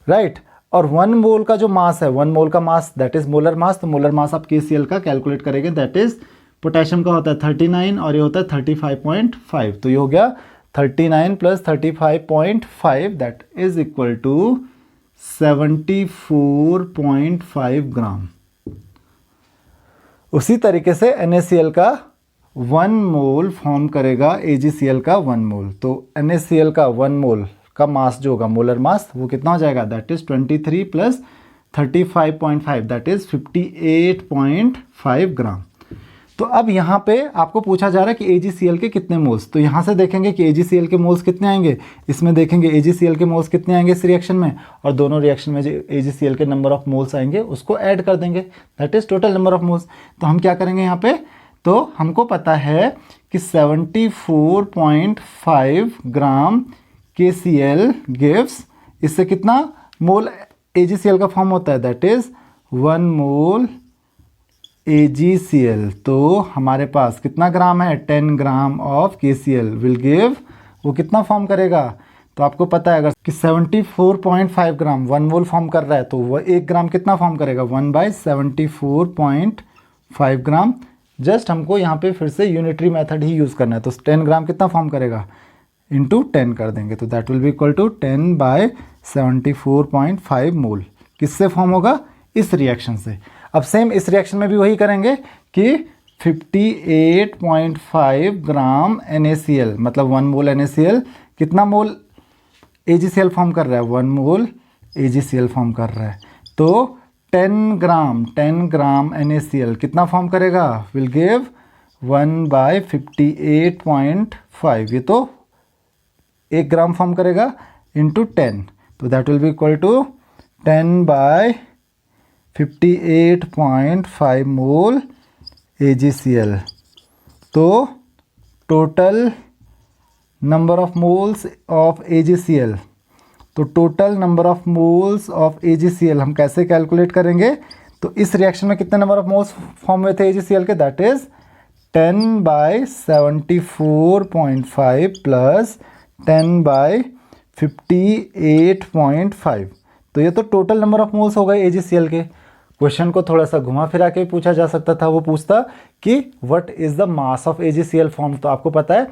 राइट। और 1 मोल का जो मास है, 1 मोल का mass that is molar mass, तो मोलर मास आप KCl का कैलकुलेट करेंगे, दैट इज पोटेशियम का होता है 39 और ये होता है 35.5। तो ये हो गया 39 plus 35.5 that is equal to 74.5 gram. उसी तरीके से NaCl का 1 मोल फॉर्म करेगा AgCl का 1 मोल। तो NaCl का 1 मोल का मास जो होगा, मोलर मास, वो कितना हो जाएगा, that is 23 plus 35.5 that is 58.5 ग्राम। तो अब यहाँ पे आपको पूछा जा रहा है कि AgCl के कितने मोल्स, तो यहाँ से देखेंगे कि AgCl के मोल्स कितने आएंगे, इसमें देखेंगे AgCl के मोल्स कितने आएंगे इस रिएक्शन में, और दोनों रिएक्शन में जो AgCl के नंबर ऑफ मोल्स आएंगे उसको ऐड कर देंगे, that is total number of moles. तो हम क्या करेंगे यहाँ पे, तो हमको पता है कि 74.5 ग्राम KCl गिव्स, इससे कितना मोल AgCl का फॉर्म होता है, दैट इज 1 मोल AgCl। तो हमारे पास कितना ग्राम है, 10 gram of KCl will give, वो कितना फॉर्म करेगा, तो आपको पता है अगर कि 74.5 ग्राम 1 मोल फॉर्म कर रहा है, तो वह 1 ग्राम कितना फॉर्म करेगा, 1/74.5 ग्राम। जस्ट हमको यहाँ पे फिर से यूनिटरी मेथड ही यूज़ करना है, तो 10 ग्राम कितना फॉर्म करेगा, इंटू 10 कर देंगे, तो that will be equal to 10/74.5 mole. किससे फॉर्म होगा, इस रिएक्शन से। अब सेम इस रिएक्शन में भी वही करेंगे कि 58.5 ग्राम NaCl, मतलब 1 मोल NaCl कितना मोल AgCl फॉर्म कर रहा है, 1 मोल AgCl फॉर्म कर रहा है। तो 10 ग्राम NaCl कितना फॉर्म करेगा, विल गिव 1/58.5, ये तो 1 ग्राम फॉर्म करेगा इंटू 10, तो that will be equal to 10/58.5 mole AgCl। तो total number of moles of AgCl, तो total number of moles of AgCl हम कैसे कैलकुलेट करेंगे, तो इस रिएक्शन में कितने नंबर ऑफ मोल्स फॉर्म हुए थे AgCl के, दैट इज 10/74.5 प्लस 10/58.5। तो ये तो टोटल नंबर ऑफ मोल्स हो गए AgCl के। क्वेश्चन को थोड़ा सा घुमा फिरा के पूछा जा सकता था, वो पूछता कि what is the mass of AgCl form. तो आपको पता है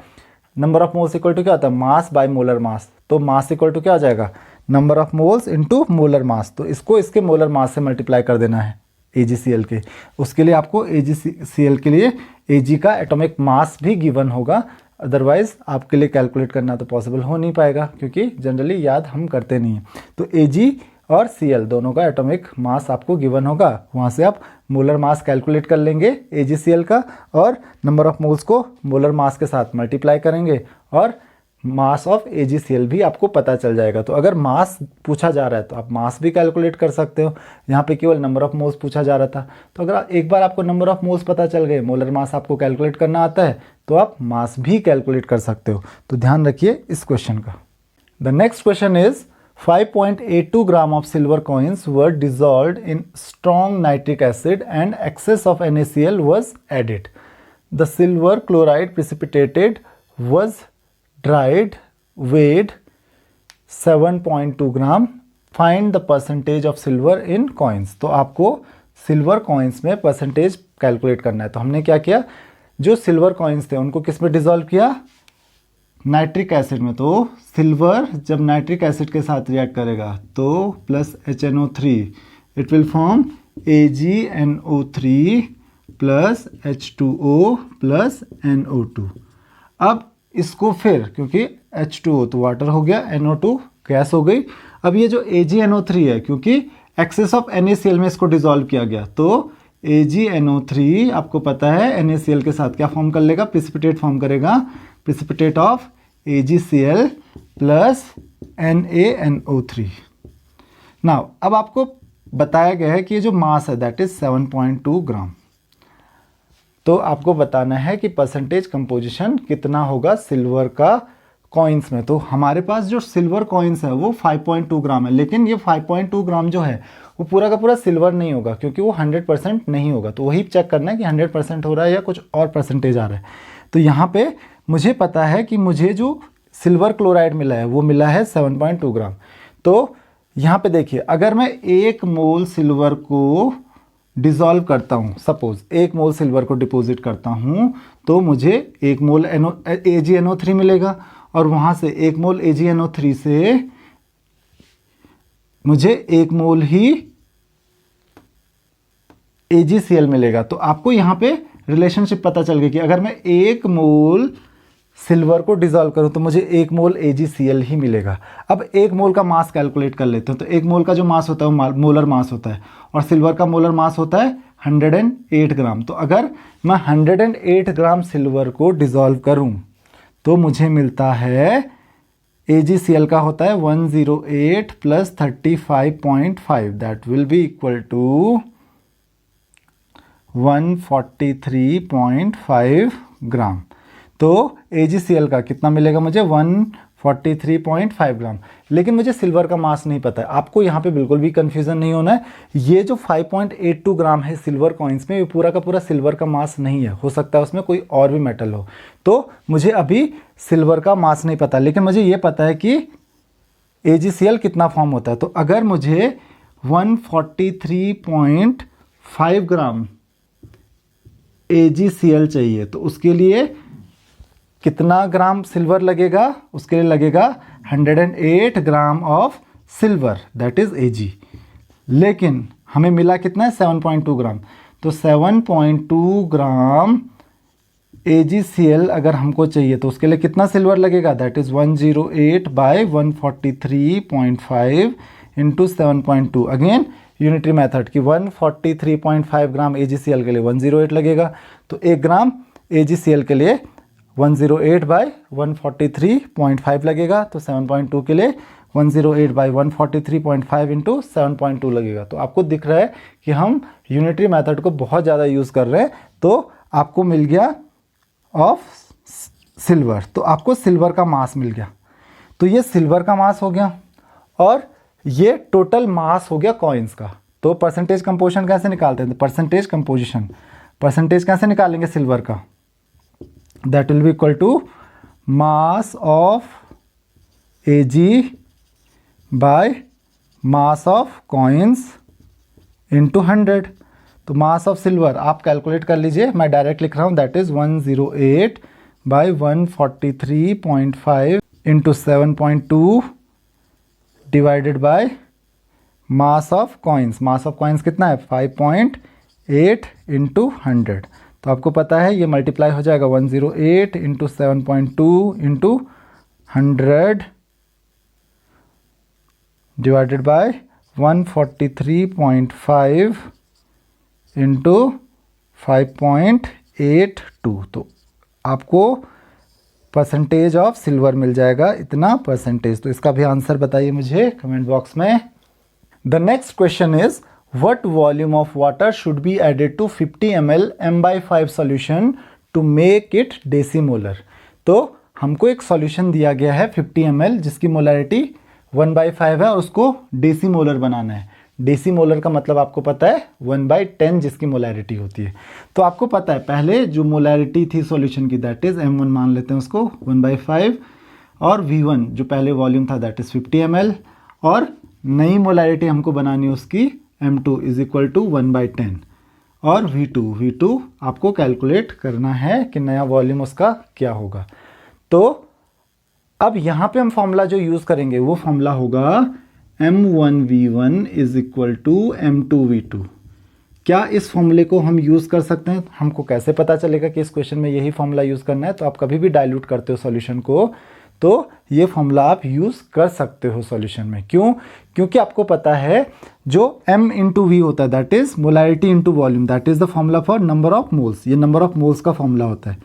number of moles equal to क्या होता है, मास बाय मोलर मास। तो मास इक्वल टू क्या हो जाएगा, number of moles into molar mass. तो इसको इसके मोलर मास से मल्टीप्लाई कर देना है AgCl के। उसके लिए आपको AgCl के लिए Ag का एटॉमिक मास भी गिवन होगा, अदरवाइज आपके लिए कैलकुलेट करना तो पॉसिबल हो नहीं पाएगा, क्योंकि जनरली याद हम करते नहीं हैं। तो Ag और Cl दोनों का एटॉमिक मास आपको गिवन होगा, वहाँ से आप मोलर मास कैलकुलेट कर लेंगे AgCl का, और नंबर ऑफ मोल्स को मोलर मास के साथ मल्टीप्लाई करेंगे, और मास ऑफ AgCl भी आपको पता चल जाएगा। तो अगर मास पूछा जा रहा है तो आप मास भी कैलकुलेट कर सकते हो, यहाँ पे केवल नंबर ऑफ मोल्स पूछा जा रहा था। तो अगर एक बार आपको नंबर ऑफ मोल्स पता चल गए, मोलर मास आपको कैलकुलेट करना आता है, तो आप मास भी कैलकुलेट कर सकते हो। तो ध्यान रखिए इस क्वेश्चन का। The next question is 5.82 gram of silver coins were dissolved in strong nitric acid and excess of NaCl was added. The silver chloride precipitated was dried, weighed 7.2 gram. Find the percentage of silver in coins. तो आपको silver coins में percentage calculate करना है। तो हमने क्या किया, जो सिल्वर कॉइन्स थे उनको किस में डिसॉल्व किया, नाइट्रिक एसिड में। तो सिल्वर जब नाइट्रिक एसिड के साथ रिएक्ट करेगा तो plus HNO3 it will form AgNO3 plus H2O plus NO2। अब इसको फिर, क्योंकि H2O तो वाटर हो गया, NO2 गैस हो गई, अब ये जो AgNO3 है क्योंकि एक्सेस ऑफ NaCl में इसको डिसॉल्व किया गया, तो AgNO3 आपको पता है NaCl के साथ क्या फॉर्म कर लेगा, प्रिसिपिटेट फॉर्म करेगा, precipitate of AgCl plus NaNO3। Now अब आपको बताया गया है कि ये जो मास है दैट इज 7.2 ग्राम। तो आपको बताना है कि परसेंटेज कंपोजिशन कितना होगा सिल्वर का कॉइन्स में। तो हमारे पास जो सिल्वर कॉइन्स है वो 5.2 ग्राम है, लेकिन ये 5.2 ग्राम जो है वो पूरा का पूरा सिल्वर नहीं होगा, क्योंकि वो 100% नहीं होगा। तो वही चेक करना है कि 100% हो रहा है या कुछ और परसेंटेज आ रहा है। तो यहाँ पे मुझे पता है कि मुझे जो सिल्वर क्लोराइड मिला है वो मिला है 7.2 ग्राम। तो यहाँ पे देखिए, अगर मैं 1 मोल सिल्वर को डिज़ोल्व करता हूँ, सपोज 1 मोल सिल्वर को डिपॉजिट करता हूँ, तो मुझे 1 मोल AgNO3 मिलेगा, और वहाँ से 1 मोल AgNO3 से मुझे 1 मोल ही AgCl मिलेगा। तो आपको यहाँ पे रिलेशनशिप पता चल गई कि अगर मैं 1 मोल सिल्वर को डिज़ोल्व करूँ तो मुझे 1 मोल AgCl ही मिलेगा। अब 1 मोल का मास कैलकुलेट कर लेते हैं। तो 1 मोल का जो मास होता है वो मोलर मास होता है, और सिल्वर का मोलर मास होता है 108 ग्राम। तो अगर मैं 108 ग्राम सिल्वर को डिज़ोल्व करूँ तो मुझे मिलता है AgCl का होता है 108 plus 35.5, that will be equal to 143.5 gram. तो AgCl का कितना मिलेगा मुझे? 143.5 ग्राम। लेकिन मुझे सिल्वर का मास नहीं पता है। आपको यहाँ पे बिल्कुल भी कंफ्यूजन नहीं होना है। ये जो 5.82 ग्राम है सिल्वर कॉइन्स में, ये पूरा का पूरा सिल्वर का मास नहीं है, हो सकता है उसमें कोई और भी मेटल हो। तो मुझे अभी सिल्वर का मास नहीं पता, लेकिन मुझे ये पता है कि AgCl कितना फॉर्म होता है। तो अगर मुझे 143.5 ग्राम AgCl चाहिए तो उसके लिए कितना ग्राम सिल्वर लगेगा? उसके लिए लगेगा 108 gram of silver, that is Ag। लेकिन हमें मिला कितना है? 7.2 ग्राम। तो 7.2 ग्राम AgCl अगर हमको चाहिए तो उसके लिए कितना सिल्वर लगेगा? That is 108 by 143.5 into 7.2। Again unitary method की 143.5 ग्राम AgCl के लिए 108 लगेगा, तो 1 ग्राम AgCl के लिए 108 बाई 143.5 लगेगा। तो 7.2 के लिए 108 बाई 143.5 इंटू 7.2 लगेगा। तो आपको दिख रहा है कि हम यूनिटरी मेथड को बहुत ज़्यादा यूज़ कर रहे हैं। तो आपको मिल गया ऑफ सिल्वर, तो आपको सिल्वर का मास मिल गया। तो ये सिल्वर का मास हो गया, और ये टोटल मास हो गया कॉइन्स का। तो परसेंटेज कंपोजिशन कैसे निकालते हैं? परसेंटेज कैसे निकालेंगे सिल्वर का? That will be equal to mass of Ag by mass of coins into 100। तो मास ऑफ सिल्वर आप कैलकुलेट कर लीजिए, मैं डायरेक्ट लिख रहा हूँ, that is 108 by 143.5 into 7.2 divided by mass of coins. Mass of coins कितना है? 5.8 इंटू 100। तो आपको पता है ये मल्टीप्लाई हो जाएगा 108 into 7.2 into 100 divided by 143.5 into 5.82। तो आपको परसेंटेज ऑफ सिल्वर मिल जाएगा इतना परसेंटेज। तो इसका भी आंसर बताइए मुझे कमेंट बॉक्स में। The next question is what volume of water should be added to 50 ml m/5 solution to make it decimolar। तो हमको एक सॉल्यूशन दिया गया है 50 ml जिसकी मोलरिटी 1/5 है, और उसको डेसीमोलर बनाना है। डेसीमोलर का मतलब आपको पता है 1/10 जिसकी मोलरिटी होती है। तो आपको पता है पहले जो मोलरिटी थी सॉल्यूशन की, दैट इज m1 मान लेते हैं उसको 1/5, और V1 जो पहले वॉल्यूम था दैट इज 50 ml, और नई मोलरिटी हमको बनानी है उसकी M2 इज इक्वल टू 1/10, और V2 आपको कैलकुलेट करना है कि नया वॉल्यूम उसका क्या होगा। तो अब यहाँ पे हम फॉर्मूला जो यूज़ करेंगे वो फॉर्मूला होगा M1V1 is equal to M2V2। क्या इस फॉर्मूले को हम यूज़ कर सकते हैं? हमको कैसे पता चलेगा कि इस क्वेश्चन में यही फॉर्मूला यूज़ करना है? तो आप कभी भी डाइल्यूट करते हो सॉल्यूशन को तो ये फॉर्मूला आप यूज़ कर सकते हो सॉल्यूशन में। क्यों? क्योंकि आपको पता है जो M इंटू वी होता है that is molarity into volume, that is the formula for number of moles. ये नंबर ऑफ मोल्स का फॉर्मूला होता है।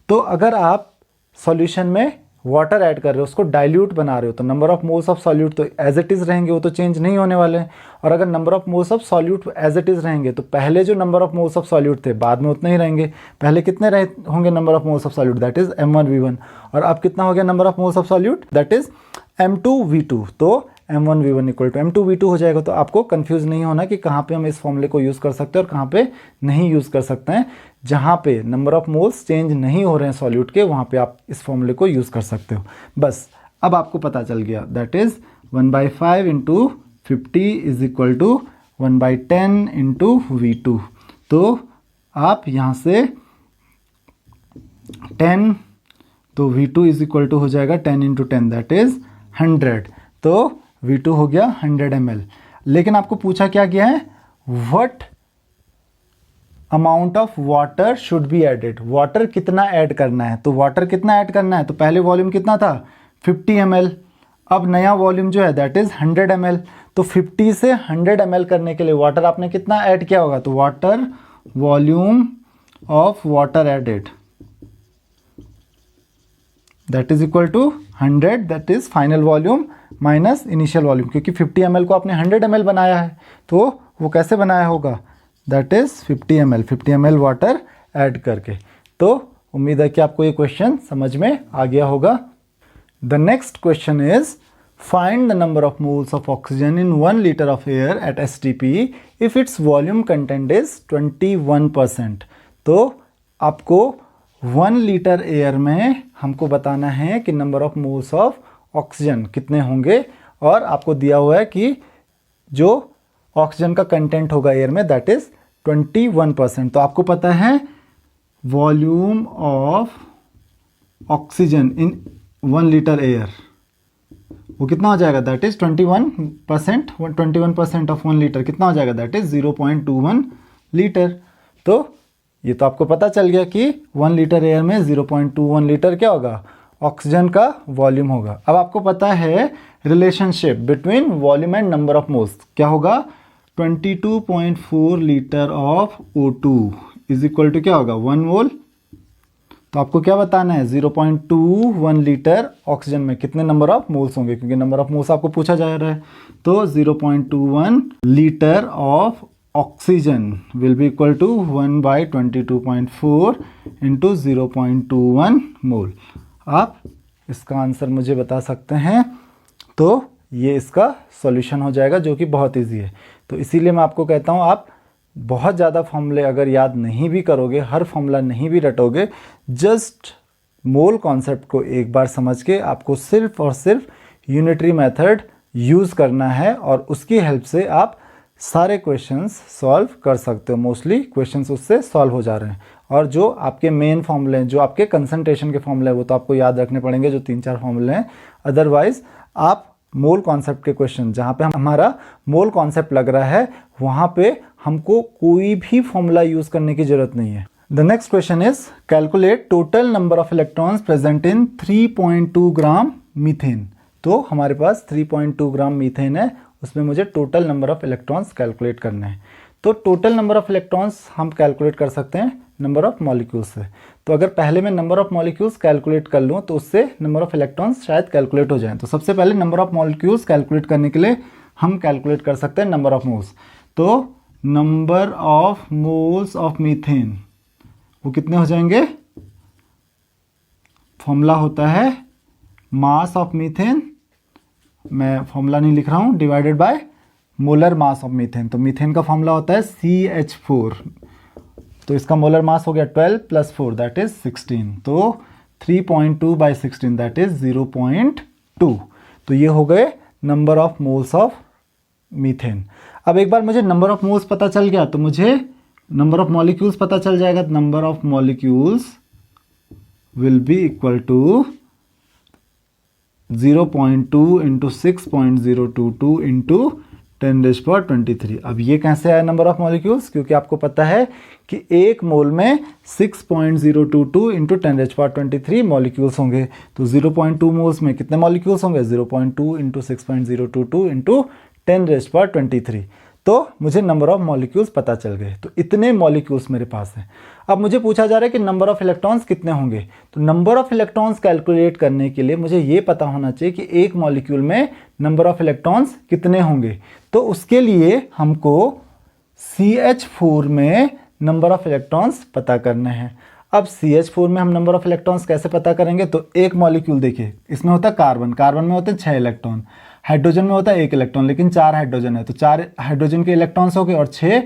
तो अगर आप सॉल्यूशन में वाटर ऐड कर रहे हो, उसको डाइल्यूट बना रहे हो, तो number of moles of solute तो एज इट इज़ रहेंगे, वो तो चेंज नहीं होने वाले हैं। और अगर number of moles of solute as it is रहेंगे तो पहले जो number of moles of solute थे बाद में उतने ही रहेंगे। पहले कितने रहे होंगे number of moles of solute, that is m1v1, और अब कितना हो गया number of moles of solute, that is m2v2। तो m1v1 इक्वल टू m2v2 हो जाएगा। तो आपको कंफ्यूज नहीं होना कि कहाँ पे हम इस फॉर्मूले को यूज़ कर सकते हैं और कहाँ पे नहीं यूज़ कर सकते हैं। जहाँ पे नंबर ऑफ मोल्स चेंज नहीं हो रहे हैं सॉल्यूट के, वहाँ पे आप इस फॉर्मूले को यूज़ कर सकते हो। बस अब आपको पता चल गया, that is 1/5 into 50 is equal to 1/10 into v2। तो आप यहाँ से 10, तो v2 इज इक्वल टू हो जाएगा 10 इंटू 10 दैट इज 100। तो v2 हो गया 100 ml। लेकिन आपको पूछा क्या गया है, what amount of water should be added, water कितना ऐड करना है। तो वाटर कितना ऐड करना है, तो पहले वॉल्यूम कितना था 50 ml, अब नया वॉल्यूम जो है दैट इज 100 ml। तो 50 से 100 ml करने के लिए वाटर आपने कितना ऐड किया होगा, तो water volume of water added that is equal to 100, that is final volume minus initial volume, क्योंकि 50 ml को आपने 100 ml बनाया है, तो वो कैसे बनाया होगा, that is 50 ml water add करके। तो उम्मीद है कि आपको ये क्वेश्चन समझ में आ गया होगा। The next question is find the number of moles of oxygen in 1 litre of air at STP if its volume content is 21%। तो आपको 1 लीटर एयर में हमको बताना है कि number of moles of oxygen कितने होंगे, और आपको दिया हुआ है कि जो ऑक्सीजन का कंटेंट होगा एयर में दैट इज 21%। तो आपको पता है volume of oxygen in 1 litre air वो कितना हो जाएगा, दैट इज 21%। 21% ऑफ 1 लीटर कितना हो जाएगा, दैट इज 0.21 लीटर। तो ये तो आपको पता चल गया कि 1 लीटर एयर में 0.21 लीटर क्या होगा, ऑक्सीजन का वॉल्यूम होगा। अब आपको पता है relationship between volume and number of moles क्या होगा, 22.4 litre of O2 is equal to क्या होगा 1 मोल। तो आपको क्या बताना है, 0.21 लीटर ऑक्सीजन में कितने नंबर ऑफ मोल्स होंगे, क्योंकि नंबर ऑफ मोल्स आपको पूछा जा रहा है। तो 0.21 litre of oxygen will be equal to 1/22.4 into 0.21 mole. आप इसका आंसर मुझे बता सकते हैं, तो ये इसका सॉल्यूशन हो जाएगा, जो कि बहुत इजी है। तो इसीलिए मैं आपको कहता हूँ आप बहुत ज़्यादा फॉर्मूले अगर याद नहीं भी करोगे, हर फॉर्मूला नहीं भी रटोगे, जस्ट मोल कॉन्सेप्ट को एक बार समझ के आपको सिर्फ और सिर्फ यूनिटरी मेथड यूज़ करना है, और उसकी हेल्प से आप सारे क्वेश्चंस सॉल्व कर सकते हो। मोस्टली क्वेश्चंस उससे सॉल्व हो जा रहे हैं। और जो आपके मेन फॉर्मूले हैं, जो आपके कंसंट्रेशन के फॉर्मूले हैं, वो तो आपको याद रखने पड़ेंगे, जो 3-4 फॉर्मूले हैं। अदरवाइज आप मोल कॉन्सेप्ट के क्वेश्चन जहाँ पे हमारा मोल कॉन्सेप्ट लग रहा है, वहाँ पे हमको कोई भी फॉर्मूला यूज़ करने की ज़रूरत नहीं है। The next question is calculate total number of electrons present in 3.2 gram methane. तो हमारे पास 3.2 ग्राम मीथेन है, उसमें मुझे total number of electrons calculate करने हैं। तो टोटल नंबर ऑफ इलेक्ट्रॉन्स हम कैलकुलेट कर सकते हैं नंबर ऑफ मॉलिक्यूल्स से। तो अगर पहले मैं नंबर ऑफ मॉलिक्यूल्स कैलकुलेट कर लूँ तो उससे नंबर ऑफ इलेक्ट्रॉन्स शायद कैलकुलेट हो जाएं। तो सबसे पहले नंबर ऑफ मॉलिक्यूल्स कैलकुलेट करने के लिए हम कैलकुलेट कर सकते हैं नंबर ऑफ मोल्स। तो number of moles of methane वो कितने हो जाएंगे, फॉर्मूला होता है मास ऑफ मीथेन, मैं फॉर्मूला नहीं लिख रहा हूँ, divided by molar mass of methane. तो मीथेन का फॉर्मूला होता है CH4। तो इसका मोलर मास हो गया 12 + 4 दैट इज 16। तो 3.2/16 दैट इज 0.2। तो ये हो गए number of moles of methane. अब एक बार मुझे नंबर ऑफ मोल्स पता चल गया तो मुझे नंबर ऑफ मॉलिक्यूल्स पता चल जाएगा। Number of molecules will be equal to 0.2 into 6.022 into 10⁻23। अब ये कैसे आया नंबर ऑफ मॉलिक्यूल्स, क्योंकि आपको पता है कि एक मोल में 6.022 इंटू 10⁻23 मॉलिक्यूल्स होंगे। तो 0.2 मोल्स में कितने मॉलिक्यूल्स होंगे, 0.2 इंटू 6.022 इंटू 10⁻23। तो मुझे नंबर ऑफ मॉलिक्यूल्स पता चल गए। तो इतने मॉलिक्यूल्स मेरे पास हैं। अब मुझे पूछा जा रहा है कि नंबर ऑफ इलेक्ट्रॉन्स कितने होंगे। तो नंबर ऑफ इलेक्ट्रॉन्स कैलकुलेट करने के लिए मुझे ये पता होना चाहिए कि एक मॉलिक्यूल में नंबर ऑफ इलेक्ट्रॉन्स कितने होंगे। तो उसके लिए हमको CH4 में नंबर ऑफ इलेक्ट्रॉन्स पता करने हैं। अब CH4 में हम नंबर ऑफ इलेक्ट्रॉन्स कैसे पता करेंगे। तो एक मॉलिक्यूल देखिए, इसमें होता है कार्बन में होते हैं 6 इलेक्ट्रॉन, हाइड्रोजन में होता है 1 इलेक्ट्रॉन, लेकिन 4 हाइड्रोजन है। तो 4 हाइड्रोजन के इलेक्ट्रॉन्स हो गए और 6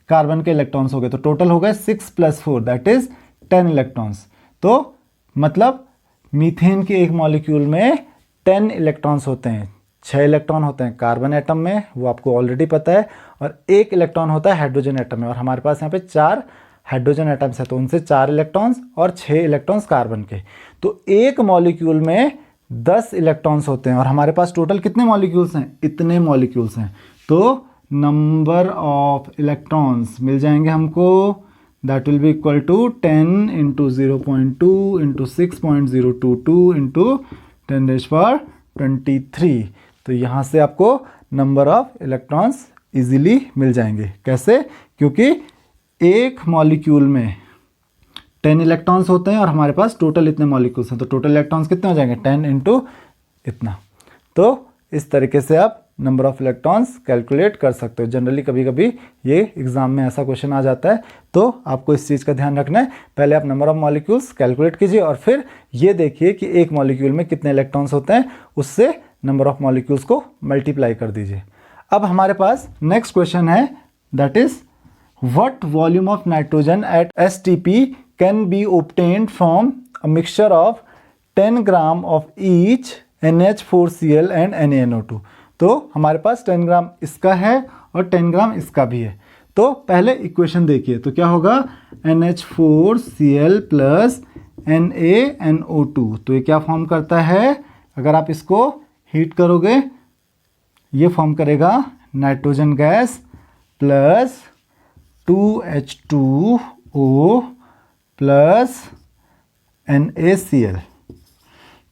कार्बन के इलेक्ट्रॉन्स हो गए। तो टोटल हो गए 6 + 4 दैट इज 10 इलेक्ट्रॉन्स। तो मतलब मीथेन के एक मॉलिक्यूल में 10 इलेक्ट्रॉन्स होते हैं। 6 इलेक्ट्रॉन होते हैं कार्बन एटम में, वो आपको ऑलरेडी पता है, और 1 इलेक्ट्रॉन होता है हाइड्रोजन एटम में। और हमारे पास यहाँ पे 4 हाइड्रोजन एटम्स है, तो उनसे 4 इलेक्ट्रॉन्स और 6 इलेक्ट्रॉन्स कार्बन के। तो एक मॉलिक्यूल में 10 इलेक्ट्रॉन्स होते हैं और हमारे पास टोटल कितने मॉलिक्यूल्स हैं, इतने मॉलिक्यूल्स हैं। तो नंबर ऑफ इलेक्ट्रॉन्स मिल जाएंगे हमको, that will be equal to 10 × 0.2 × 6.022 × 10⁻23। तो यहाँ से आपको नंबर ऑफ इलेक्ट्रॉन्स इजीली मिल जाएंगे। कैसे? क्योंकि एक मॉलिक्यूल में 10 इलेक्ट्रॉन्स होते हैं और हमारे पास टोटल इतने मॉलिक्यूल्स हैं। तो टोटल इलेक्ट्रॉन्स कितने हो जाएंगे, 10 × इतना। तो इस तरीके से आप नंबर ऑफ इलेक्ट्रॉन्स कैलकुलेट कर सकते हो। जनरली कभी कभी ये एग्जाम में ऐसा क्वेश्चन आ जाता है, तो आपको इस चीज़ का ध्यान रखना है। पहले आप नंबर ऑफ मॉलिक्यूल्स कैलकुलेट कीजिए और फिर ये देखिए कि एक मॉलिक्यूल में कितने इलेक्ट्रॉन्स होते हैं, उससे नंबर ऑफ मॉलिक्यूल्स को मल्टीप्लाई कर दीजिए। अब हमारे पास नेक्स्ट क्वेश्चन है, that is what volume of nitrogen eight STP can be obtained from a mixture of 10 gram of each NH4Cl and NaNO2। तो हमारे पास 10 ग्राम इसका है और 10 ग्राम इसका भी है। तो पहले इक्वेशन देखिए, तो क्या होगा, NH4Cl + NaNO2। तो ये क्या फॉर्म करता है, अगर आप इसको हीट करोगे ये फॉर्म करेगा nitrogen gas plus 2H2O plus NaCl।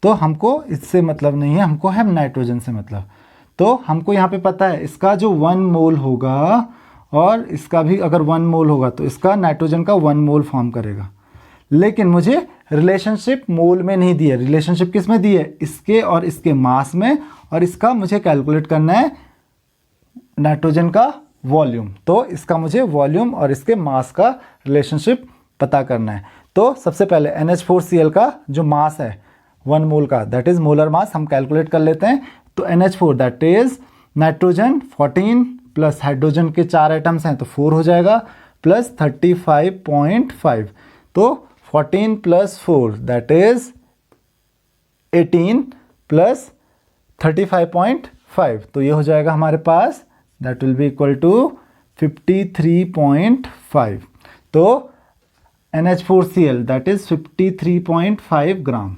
तो हमको इससे मतलब नहीं है, हमको है नाइट्रोजन से मतलब। तो हमको यहाँ पे पता है इसका जो 1 मोल होगा और इसका भी अगर 1 मोल होगा तो इसका नाइट्रोजन का 1 मोल फॉर्म करेगा। लेकिन मुझे रिलेशनशिप मोल में नहीं दी है, रिलेशनशिप किस में दी है, इसके और इसके मास में, और इसका मुझे कैलकुलेट करना है नाइट्रोजन का वॉल्यूम। तो इसका मुझे वॉल्यूम और इसके मास का रिलेशनशिप पता करना है। तो सबसे पहले NH4Cl का जो मास है 1 मोल का, दैट इज मोलर मास, हम कैलकुलेट कर लेते हैं। तो NH4 that is nitrogen 14 plus hydrogen के 4 एटम्स हैं तो 4 हो जाएगा, प्लस 35.5। तो 14 + 4 दैट इज 18 प्लस 35.5। तो ये हो जाएगा हमारे पास, that will be equal to 53.5। तो NH4Cl दैट इज 53.5 ग्राम।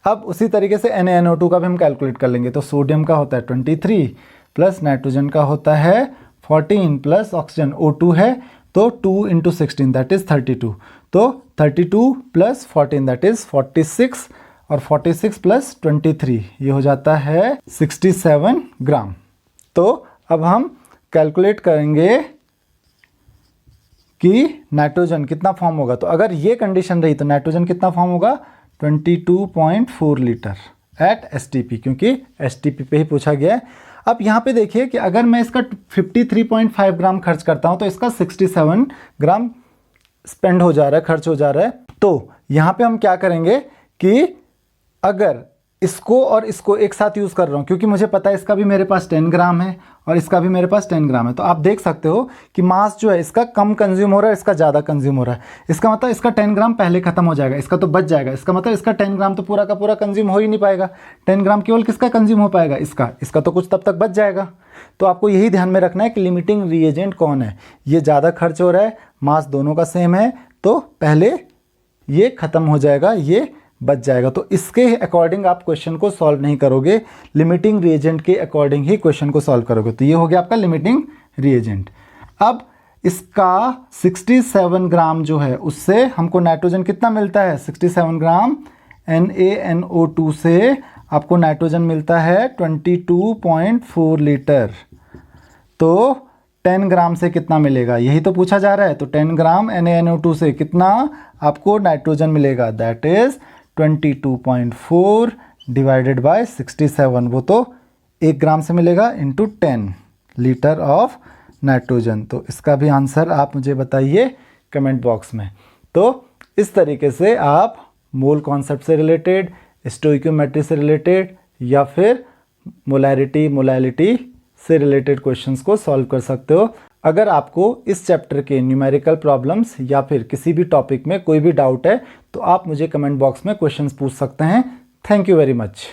अब उसी तरीके से NaNO2 का भी हम कैलकुलेट कर लेंगे। तो सोडियम का होता है 23 प्लस नाइट्रोजन का होता है 14 प्लस ऑक्सीजन O2 है, तो 2 × 16 दैट इज 32। तो 32 प्लस 14 दैट इज 46 और 46 प्लस 23 ये हो जाता है 67 ग्राम। तो अब हम कैलकुलेट करेंगे कि नाइट्रोजन कितना फॉर्म होगा। तो अगर ये कंडीशन रही तो नाइट्रोजन कितना फॉर्म होगा, 22.4 लीटर एट STP, क्योंकि STP पे ही पूछा गया है। अब यहाँ पे देखिए कि अगर मैं इसका 53.5 ग्राम खर्च करता हूँ तो इसका 67 ग्राम स्पेंड हो जा रहा है, खर्च हो जा रहा है। तो यहाँ पे हम क्या करेंगे कि अगर इसको और इसको एक साथ यूज़ कर रहा हूँ, क्योंकि मुझे पता है इसका भी मेरे पास 10 ग्राम है और इसका भी मेरे पास 10 ग्राम है। तो आप देख सकते हो कि मास जो है इसका कम कंज्यूम हो रहा है, इसका ज़्यादा कंज्यूम हो रहा है। इसका मतलब इसका 10 ग्राम पहले खत्म हो जाएगा, इसका तो बच जाएगा। इसका मतलब इसका 10 ग्राम तो पूरा का पूरा कंज्यूम हो ही नहीं पाएगा। 10 ग्राम केवल किसका कंज्यूम हो पाएगा, इसका तो कुछ तब तक बच जाएगा। तो आपको यही ध्यान में रखना है कि लिमिटिंग रिएजेंट कौन है। ये ज़्यादा खर्च हो रहा है, मास दोनों का सेम है, तो पहले ये खत्म हो जाएगा, ये बच जाएगा। तो इसके अकॉर्डिंग आप क्वेश्चन को सॉल्व नहीं करोगे, लिमिटिंग रिएजेंट के अकॉर्डिंग ही क्वेश्चन को सॉल्व करोगे। तो ये हो गया आपका लिमिटिंग रिएजेंट। अब इसका 67 ग्राम जो है उससे हमको नाइट्रोजन कितना मिलता है, 67 ग्राम NaNO2 से आपको नाइट्रोजन मिलता है 22.4 लीटर। तो 10 ग्राम से कितना मिलेगा, यही तो पूछा जा रहा है। तो 10 ग्राम NaNO2 से कितना आपको नाइट्रोजन मिलेगा, दैट इज 22.4 डिवाइडेड बाय 67, वो तो 1 ग्राम से मिलेगा इंटू 10 लीटर ऑफ नाइट्रोजन। तो इसका भी आंसर आप मुझे बताइए कमेंट बॉक्स में। तो इस तरीके से आप मोल कॉन्सेप्ट से रिलेटेड, स्टोइकियोमेट्री से रिलेटेड या फिर मोलैलिटी से रिलेटेड क्वेश्चंस को सॉल्व कर सकते हो। अगर आपको इस चैप्टर के न्यूमेरिकल प्रॉब्लम्स या फिर किसी भी टॉपिक में कोई भी डाउट है तो आप मुझे कमेंट बॉक्स में क्वेश्चंस पूछ सकते हैं। Thank you very much.